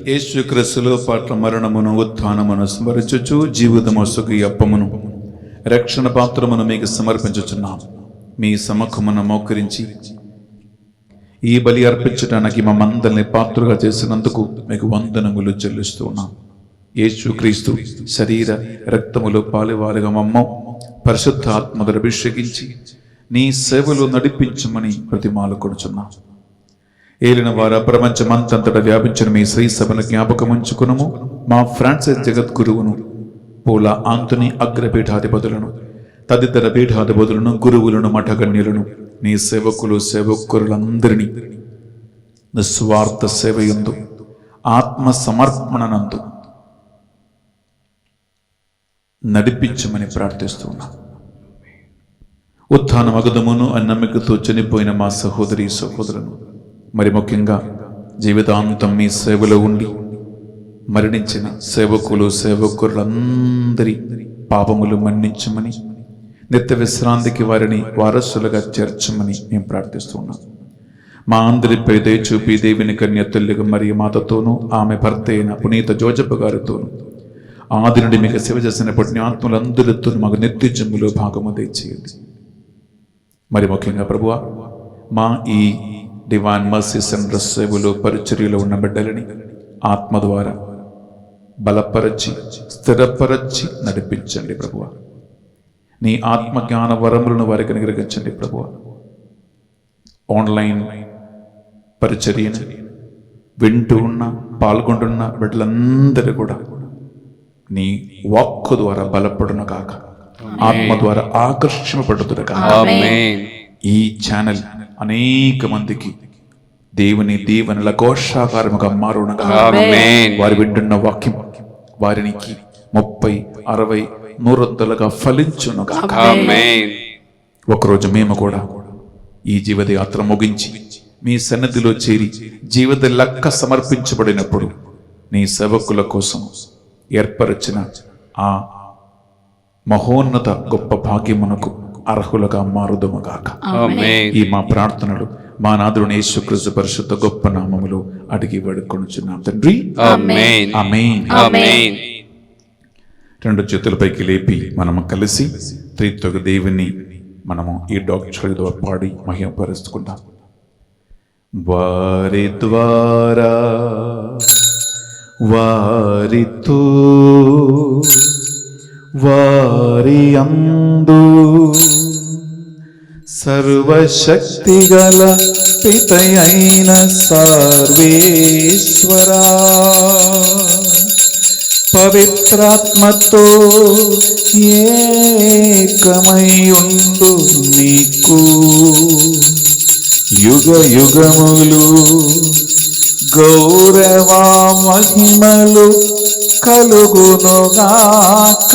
యేసుక్రీస్తులో పట్ల మరణమును ఉత్థానమును స్మరించుచు జీవితమొసగు ఈ అప్పమును రక్షణ పాత్రమును మీకు సమర్పించుచున్నాం. మీ సముఖమును మోకరించి ఈ బలి అర్పించడానికి మమ్మందరిని పాత్రగా చేసినందుకు మీకు వందనములు చెల్లిస్తూ ఉన్నాం. యేసుక్రీస్తు శరీర రక్తములు పాలివారుగా మమ్మ పరిశుద్ధ ఆత్మతో అభిషేకించి నీ సేవలు నడిపించమని ప్రతిమాలు కొడుచున్నాం. ఏలిన వారు ప్రపంచమంతంతటా వ్యాపించిన మీ శ్రీ సభను జ్ఞాపకముంచుకునము. మా ఫ్రాన్సిస్ జగద్గురువును, పూల ఆంతోనీ అగ్రపీఠాధిపతులను, తదితర పీఠాధిపతులను, గురువులను, మఠగణ్యులను, నీ సేవకులు సేవకులందరినీ నిస్వార్థ సేవయందు ఆత్మ సమర్పణనందు నడిపించమని ప్రార్థిస్తున్నాం. ఉత్థాన మగదమును నమ్మికతో చనిపోయిన మా సహోదరి సహోదరులను, మరి ముఖ్యంగా జీవితాంతం మీ సేవలో ఉండి మరణించిన సేవకులు సేవకులందరి పాపములు మన్నించమని, నిత్య విశ్రాంతికి వారిని వారసులుగా చేర్చమని మేము ప్రార్థిస్తున్నాం. మా అందరిపై దయ చూపి దేవుని కన్య తల్లిగా మరియు మాతతోనూ ఆమె భర్త అయిన పునీత జోజప్ప గారితోనూ ఆది నుండి మీకు సేవ చేసిన పుణ్యాత్ములందరితో మాకు నిత్యజములో భాగము దయచేయండి. మరి ముఖ్యంగా ప్రభువా, మా ఈ డివైన్ మర్సీ సెంటర్ సేవలో పరిచర్యలో ఉన్న బిడ్డలని ఆత్మ ద్వారా బలపరచి స్థిరపరచి నడిపించండి ప్రభువా. నీ ఆత్మజ్ఞాన వరములను వారికి అనుగ్రహించండి ప్రభువా. ఆన్లైన్ పరిచర్యను వింటూ ఉన్న పాల్గొంటున్న బిడ్డలందరూ కూడా నీ వాక్కు ద్వారా బలపడును కాక, ఆత్మ ద్వారా ఆకర్షింపబడుతును కాక. ఈ ఛానల్ అనేక మందికి దేవుని దీవెనల ఘోషాకారముగా మారును కాక. వారు వింటున్న వాక్యం వారికి 30, 60, 100 ఫలించును కాక. ఒకరోజు మేము కూడా ఈ జీవిత యాత్ర ముగించి మీ సన్నిధిలో చేరి జీవిత లెక్క సమర్పించబడినప్పుడు నీ సేవకుల కోసం ఏర్పరచిన ఆ మహోన్నత గొప్ప భాగ్యమునకు అర్హులుగా మారుదుముగాక. ఈ మా ప్రార్థనలు మా నాథుడు యేసుక్రీస్తు పరిశుద్ధ గొప్ప నామములో అడిగి వేడుకొనుచున్నాం తండ్రి. ఆమేన్. ఆమేన్. రెండు చేతులపైకి లేపి మనము కలిసి త్రిత్వక దేవుని మనము ఈ డాక్టర్ ద్వారా పాడి మహిమపరుచుకుంటాం. వారి ద్వారా వారితో వారి అందు సర్వశక్తిగల పితయైన సర్వేశ్వరా పవిత్రాత్మతో ఏకమై ఉండు నీకు యుగ యుగములు గౌరవ మహిమలు కలుగునుగాక.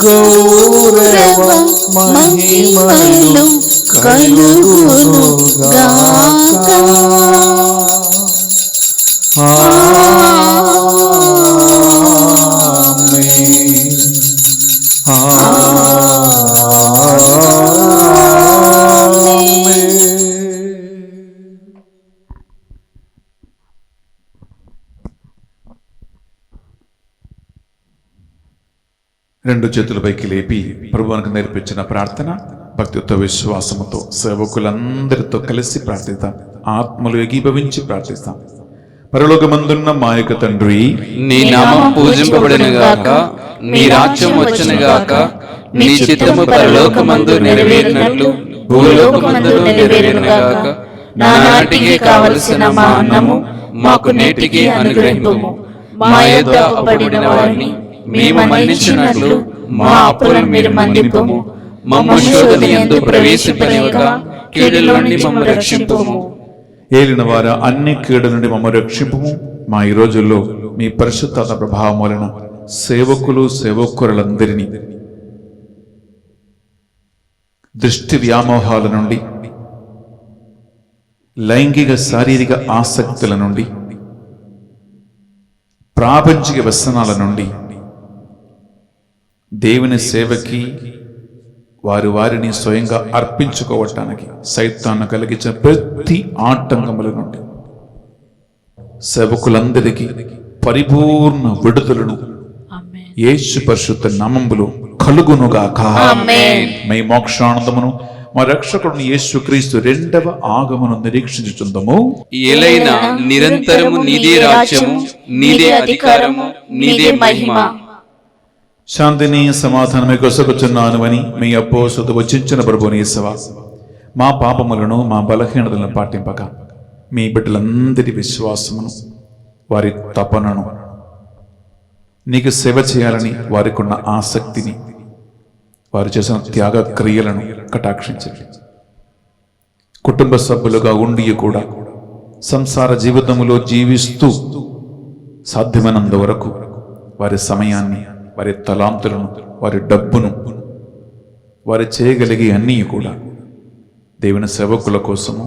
గౌరవ మహిమలు కలుగునుగాక. రెండు చేతులపైకి లేపి ప్రభువునికి నేర్పించిన ప్రార్థన భక్తితో విశ్వాసముతో సేవకులందరితో కలిసి ప్రార్థిస్తాం. ఆత్మలు ఏకీభవించి ప్రార్థిస్తాం. పరలోకమందున్న మా యొక్క తండ్రి, నీ నామం పూజింపబడునుగాక, నీ రాజ్యం వచ్చునుగాక, నీ చిత్తము పరలోకమందు నెరవేరినట్లు భూలోకమందు నెరవేరునుగాక. నానాటికి కావలసిన మా అన్నము మాకు నేటికి అనుగ్రహింపుము. మా యొద్ద అప్పుబడిన వారిని మేము మన్నించినట్లు మా అప్పులను మీరు మన్నింపుము. మమ్మల్ని శోధన యందు ప్రవేశింపనివ్వక కీడులో నుండి మమ్మల్ని రక్షింపుము. ఏలిన వారు అన్ని కీడుల నుండి మమ్మల్ని రక్షింపుము. మా ఈ రోజుల్లో మీ పరిశుద్ధత ప్రభావం వలన సేవకులు సేవకులందరినీ దృష్టి వ్యామోహాల నుండి, లైంగిక శారీరక ఆసక్తుల నుండి, ప్రాపంచిక వ్యసనాల నుండి దేవుని సేవకి వారిని స్వయంగా అర్పించుకోవటానికి సైతాను కలిగించిన ప్రతి ఆటంకముల నుండి సేవకులందరికీ పరిపూర్ణ విడుదలను యేసు పరిశుద్ధ నామములో కలుగునుగాక. మీ మోక్షానందమును మా రక్షకుడు యేసుక్రీస్తు రెండవ ఆగమను నిరీక్షించుచుందము. ఏలైనా నిరంతరము నీదే రాజ్యము, నీదే అధికారము, నీదే మహిమ. శాంతిని సమాధానమే కొసగుచున్నాను అని మీ అపోసతో వచ్చించిన ప్రభుని యేసవా, మా పాపములను మా బలహీనతలను పాటింపక మీ బిడ్డలందరి విశ్వాసమును వారి తపనను నీకు సేవ చేయాలని వారికి ఉన్న ఆసక్తిని వారు చేసిన త్యాగ క్రియలను కటాక్షించండి. కుటుంబ సభ్యులుగా ఉండి కూడా సంసార జీవితములో జీవిస్తూ సాధ్యమైనంత వరకు వారి సమయాన్ని, వారి తలాంతులను, వారి డబ్బును, వారు చేయగలిగే అన్నీ కూడా దేవుని సేవకుల కోసము,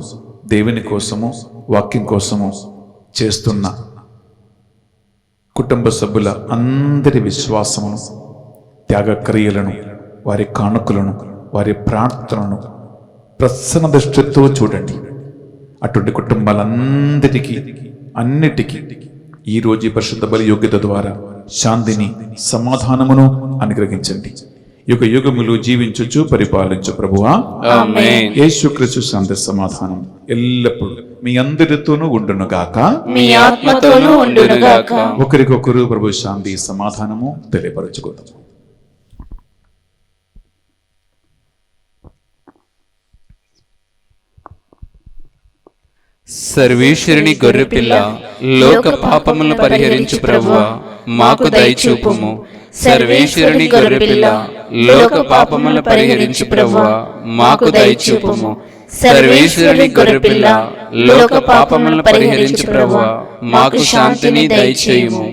దేవుని కోసము, వాక్యం కోసము చేస్తున్న కుటుంబ సభ్యుల అందరి విశ్వాసమును, త్యాగ క్రియలను, వారి కానుకలను, వారి ప్రార్థనను ప్రసన్న దృష్టితో చూడండి. అటువంటి కుటుంబాలందరికీ అన్నిటికీ ఈరోజు ఈ పరిశుద్ధ బలి యోగ్యత ద్వారా శాంతిని, సమాధానమును అనుగ్రహించండి. యుగ యుగములు జీవించుచు పరిపాలించు ప్రభువా. ఆమేన్. యేసుక్రీస్తు శాంతి సమాధానం ఎల్లప్పుడూ మీ అందరితోనూ ఉండునుగాక. మీ ఆత్మతోనూ ఉండునుగాక. ఒకరికొకరు ప్రభు శాంతి సమాధానము తెలియపరచుకుందాం. సర్వేశ్వరుని గొర్రెపిల్ల, లోక పాపములను పరిహరించు ప్రభువా, మాకు దయచూపుము. సర్వేశ్వరుని గొర్రెపిల్ల, లోక పాపములను పరిహరించు ప్రభువా, మాకు దయచూపుము. సర్వేశ్వరుని గొర్రెపిల్ల, లోక పాపములను పరిహరించు ప్రభువా, మాకు శాంతిని దయచేయుము.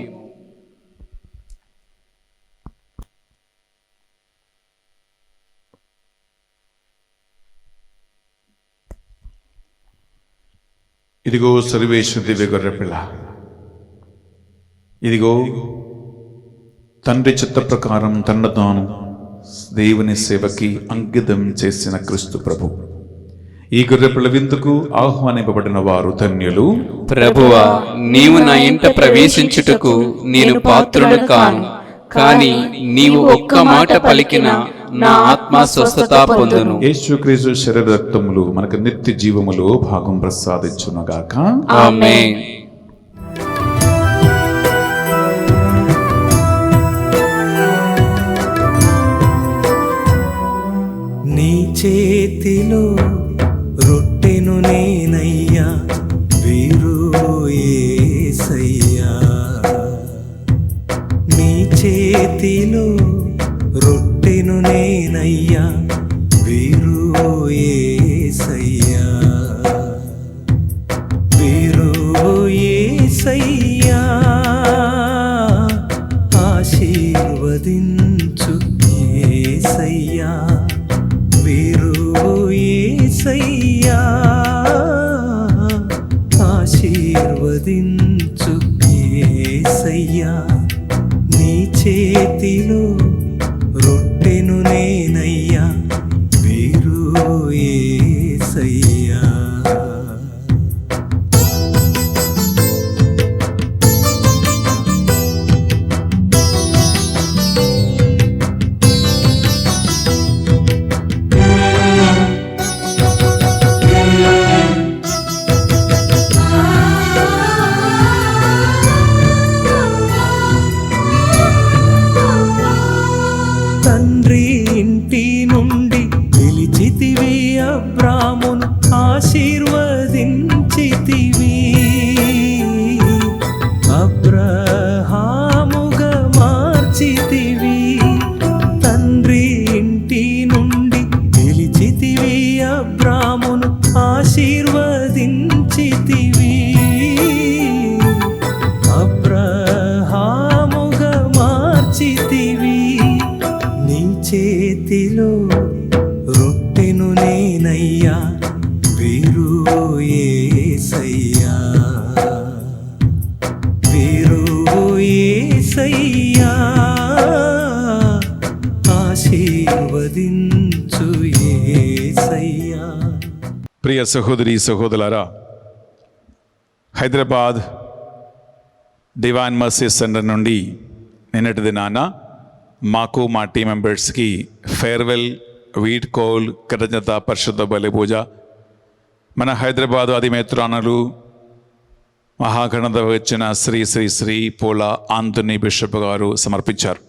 ఇదిగో సర్వేశ్వర దివ్య గొర్రెపిల్ల, ఇదిగో తండ్రి చిత్త ప్రకారం తన తాను దేవుని సేవకి అంకితం చేసిన క్రీస్తు ప్రభు. ఈ గొర్రెపిల్ల విందుకు ఆహ్వానింపబడిన వారు ధన్యులు. ప్రభువా, నీవు నా ఇంట ప్రవేశించుటకు నేను పాత్రుడు కాను, కానీ నీవు ఒక్క మాట పలికిన నా ఆత్మ స్వస్థత పొందును. యేసుక్రీస్తు శరీర రక్తములు మనకు నిత్య జీవములో భాగం ప్రసాదించునుగాక. ఆమేన్. నీ చేతిలో రొట్టెను నేనయ్యా, వీరు యేసయ్యా. నీ చేతిలో రొట్టెను నేనయ్యా, వీరు యేసయ్యా. వీరు యేసయ్యా, ఆశీర్వదించు యేసయ్యా. వీరు యేసయ్యా, ఆశీర్వదించు యేసయ్యా. నీ చేతిలో రొట్టెను నేనయ్యా, వీరు యేసయ్యా. తండ్రి ఇంటి నుండి పిలిచితివి అబ్రామును, ప్రియ సహోదరి సహోదరులారా, హైదరాబాద్ డివైన్ మర్సీ సెంటర్ నుండి నిన్నటి దినాన మాకు మా టీం మెంబర్స్కి ఫేర్వెల్, వీట్ కోల్, కృతజ్ఞత పరిశుద్ధ బలి పూజ మన హైదరాబాదు అధినేత్రానులు మహాగణత వచ్చిన శ్రీ శ్రీ శ్రీ పోలా ఆంథోనీ బిషప్ గారు సమర్పించారు.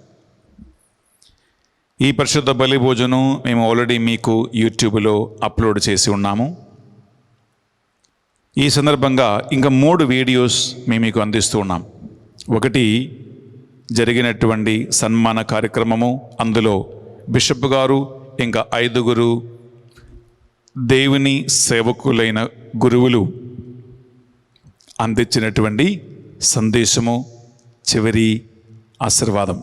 ఈ పరిశుద్ధ బలి పూజను మేము ఆల్రెడీ మీకు యూట్యూబ్లో అప్లోడ్ చేసి ఉన్నాము. ఈ సందర్భంగా ఇంకా 3 వీడియోస్ మేము మీకు అందిస్తూ ఉన్నాం. ఒకటి జరిగినటువంటి సన్మాన కార్యక్రమము, అందులో బిషప్ గారు ఇంకా 5 దేవుని సేవకులైన గురువులు అందించినటువంటి సందేశము, చివరి ఆశీర్వాదం.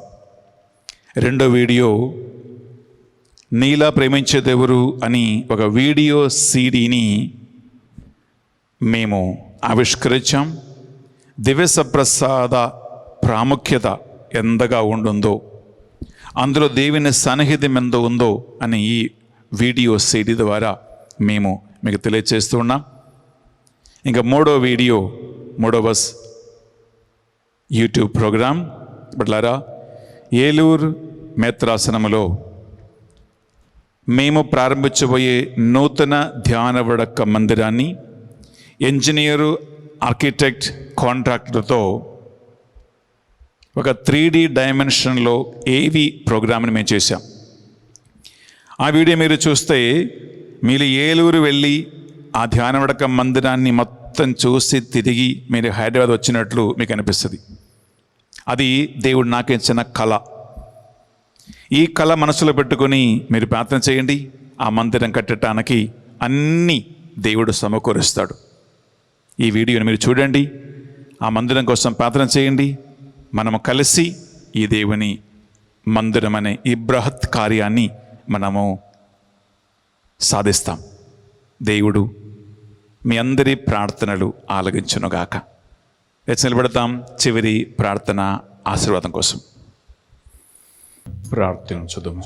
రెండో వీడియో నీలా ప్రేమించే దేవురు అని ఒక వీడియో సీడీని మేము ఆవిష్కరించాం. దివ్య సప్రసాద ప్రాముఖ్యత ఎంతగా ఉంటుందో, అందులో దేవుని సన్నిహితం ఎంత ఉందో అని ఈ వీడియో సీడీ ద్వారా మేము మీకు తెలియజేస్తూ ఉన్నాం. ఇంకా 3వ వీడియో, 3వ యూట్యూబ్ ప్రోగ్రాం బట్లారా, ఏలూరు మేత్రాసనములో మేము ప్రారంభించబోయే నూతన ధ్యాన వడక మందిరాన్ని ఇంజనీరు, ఆర్కిటెక్ట్, కాంట్రాక్టర్తో ఒక 3D డైమెన్షన్లో ఏవి ప్రోగ్రామ్ని మేము చేశాం. ఆ వీడియో మీరు చూస్తే మీరు ఏలూరు వెళ్ళి ఆ ధ్యాన వడక మందిరాన్ని మొత్తం చూసి తిరిగి మీరు హైదరాబాద్ వచ్చినట్లు మీకు అనిపిస్తుంది. అది దేవుడు నాకు ఇచ్చిన కళ. ఈ కళ మనసులో పెట్టుకొని మీరు ప్రార్థన చేయండి. ఆ మందిరం కట్టడానికి అన్నీ దేవుడు సమకూరుస్తాడు. ఈ వీడియోని మీరు చూడండి, ఆ మందిరం కోసం ప్రార్థన చేయండి. మనము కలిసి ఈ దేవుని మందిరం అనే ఈ బృహత్ కార్యాన్ని మనము సాధిస్తాం. దేవుడు మీ అందరి ప్రార్థనలు ఆలగించునుగాక. నిలబడతాం చివరి ప్రార్థన ఆశీర్వాదం కోసం. ప్రార్థించుదుము.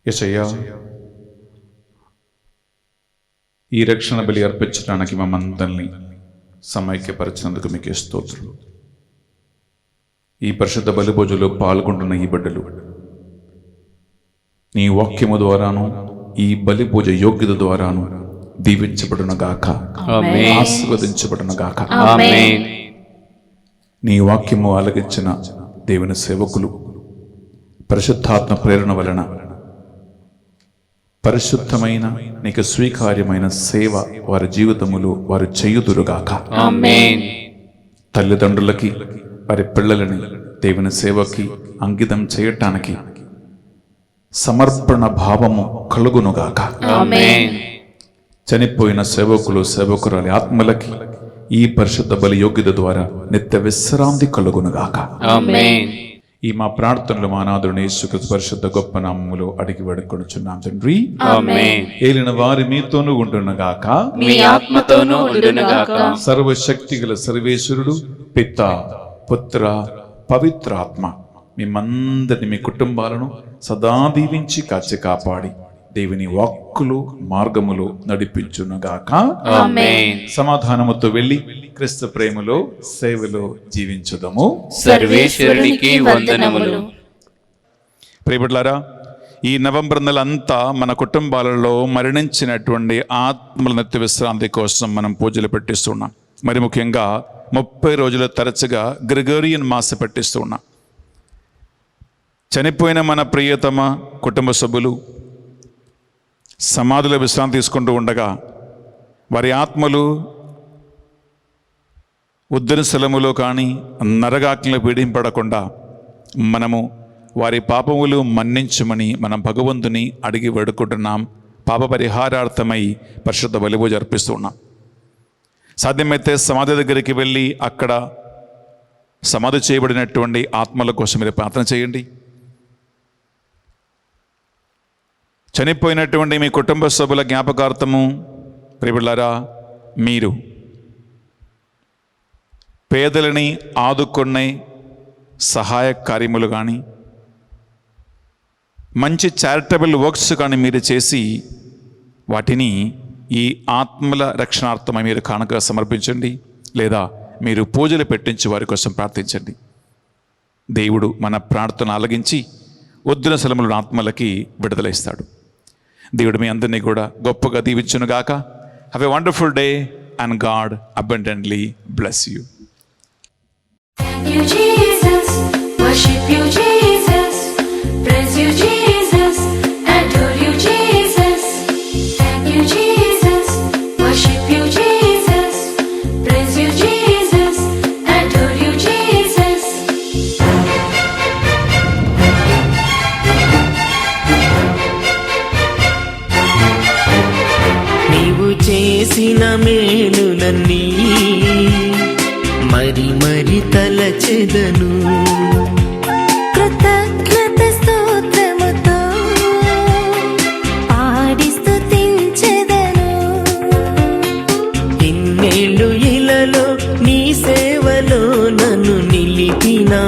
యేసయ్యా, ఈ రక్షణ బలి అర్పించడానికి మమ్మందరినీ సమైక్యపరిచినందుకు మీకు స్తోత్రం. ఈ పరిశుద్ధ బలి పూజలో పాల్గొంటున్న ఈ బిడ్డలు నీ వాక్యము ద్వారాను ఈ బలి పూజ యోగ్యత ద్వారాను దీవించబడును గాక, ఆశీర్వదించబడును గాక. నీ వాక్యము ఆలగించిన దేవుని సేవకులు పరిశుద్ధాత్మ ప్రేరణ వలన పరిశుద్ధమైన నీకు స్వీకార్యమైన సేవ వారి జీవితములో వారు చేయుదురుగాక. తల్లిదండ్రులకి వారి పిల్లలని దేవుని సేవకి అంకితం చేయటానికి సమర్పణ భావము కలుగునుగాక. చనిపోయిన సేవకులు సేవకురాలి ఆత్మలకి ఈ పరిశుద్ధ బలి యోగ్యత ద్వారా నిత్య విశ్రాంతి కలుగునుగాక. ఈ మా ప్రార్థనలు మా నాథుని యేసుక్రీస్తు పరిశుద్ధ గొప్ప నామములో అడిగి వేడుకొనుచున్నాం తండ్రి. ఏలిన వారి మీతోనూ ఉండునుగాక, మీ ఆత్మతోనూ ఉండునుగాక. సర్వశక్తిగల సర్వేశ్వరుడు పిత, పుత్ర, పవిత్రాత్మ మిమ్మందరిని మీ కుటుంబాలను సదా దీవించి కాచి కాపాడి దేవుని వాక్కులు మార్గములు నడిపించునుగాక. సమాధానముతో వెళ్ళి క్రీస్తు ప్రేమలో సేవలో జీవించుదము. సర్వేశ్వరునికి వందనములు. ప్రియబిడ్డలారా, ఈ నవంబర్ నెల అంతా మన కుటుంబాలలో మరణించినటువంటి ఆత్మల నిత్య విశ్రాంతి కోసం మనం పూజలు పెట్టిస్తున్నాం. మరి ముఖ్యంగా 30 రోజులు తరచుగా గ్రెగోరియన్ మాస పెట్టిస్తున్నాం. చనిపోయిన మన ప్రియతమ కుటుంబ సభ్యులు సమాధిలో విశ్రాంతి తీసుకుంటూ ఉండగా వారి ఆత్మలు ఉద్దరి స్థలములో కానీ నరగాగ్నిలో పీడింపడకుండా మనము వారి పాపములు మన్నించమని మనం భగవంతుని అడిగి వేడుకుంటున్నాం. పాప పరిహారార్థమై పరిశుద్ధ బలి పూజ అర్పిస్తున్నాం. సాధ్యమైతే సమాధి దగ్గరికి వెళ్ళి అక్కడ సమాధి చేయబడినటువంటి ఆత్మల కోసం మీరు ప్రార్థన చేయండి. చనిపోయినటువంటి మీ కుటుంబ సభ్యుల జ్ఞాపకార్థము ప్రియబిడ్డలారా, మీరు పేదలని ఆదుకునే సహాయ కార్యములు కానీ మంచి చారిటబుల్ వర్క్స్ కానీ మీరు చేసి వాటిని ఈ ఆత్మల రక్షణార్థమై మీరు కానుక సమర్పించండి, లేదా మీరు పూజలు పెట్టించి వారి కోసం ప్రార్థించండి. దేవుడు మన ప్రార్థన ఆలగించి వద్దున స్థలములను ఆత్మలకి విడుదల ఇస్తాడు. దేవుడు మీ అందరినీ కూడా గొప్పగా దీవించునుగాక. Have a wonderful day and God abundantly bless you. Thank you, Jesus. Worship you, Jesus. Praise you, Jesus. Adore you, Jesus. Thank you, Jesus. Worship you, Jesus. Praise you, Jesus. Adore you, Jesus. నీవు చేసిన మేలులన్నీ మరి మరి తలచెదను. కృతజ్ఞత స్తోత్రముతో పాడి స్తుతించెదను. ఇన్నేళ్ళు ఇలలో నీ సేవలో నన్ను నిలిపినా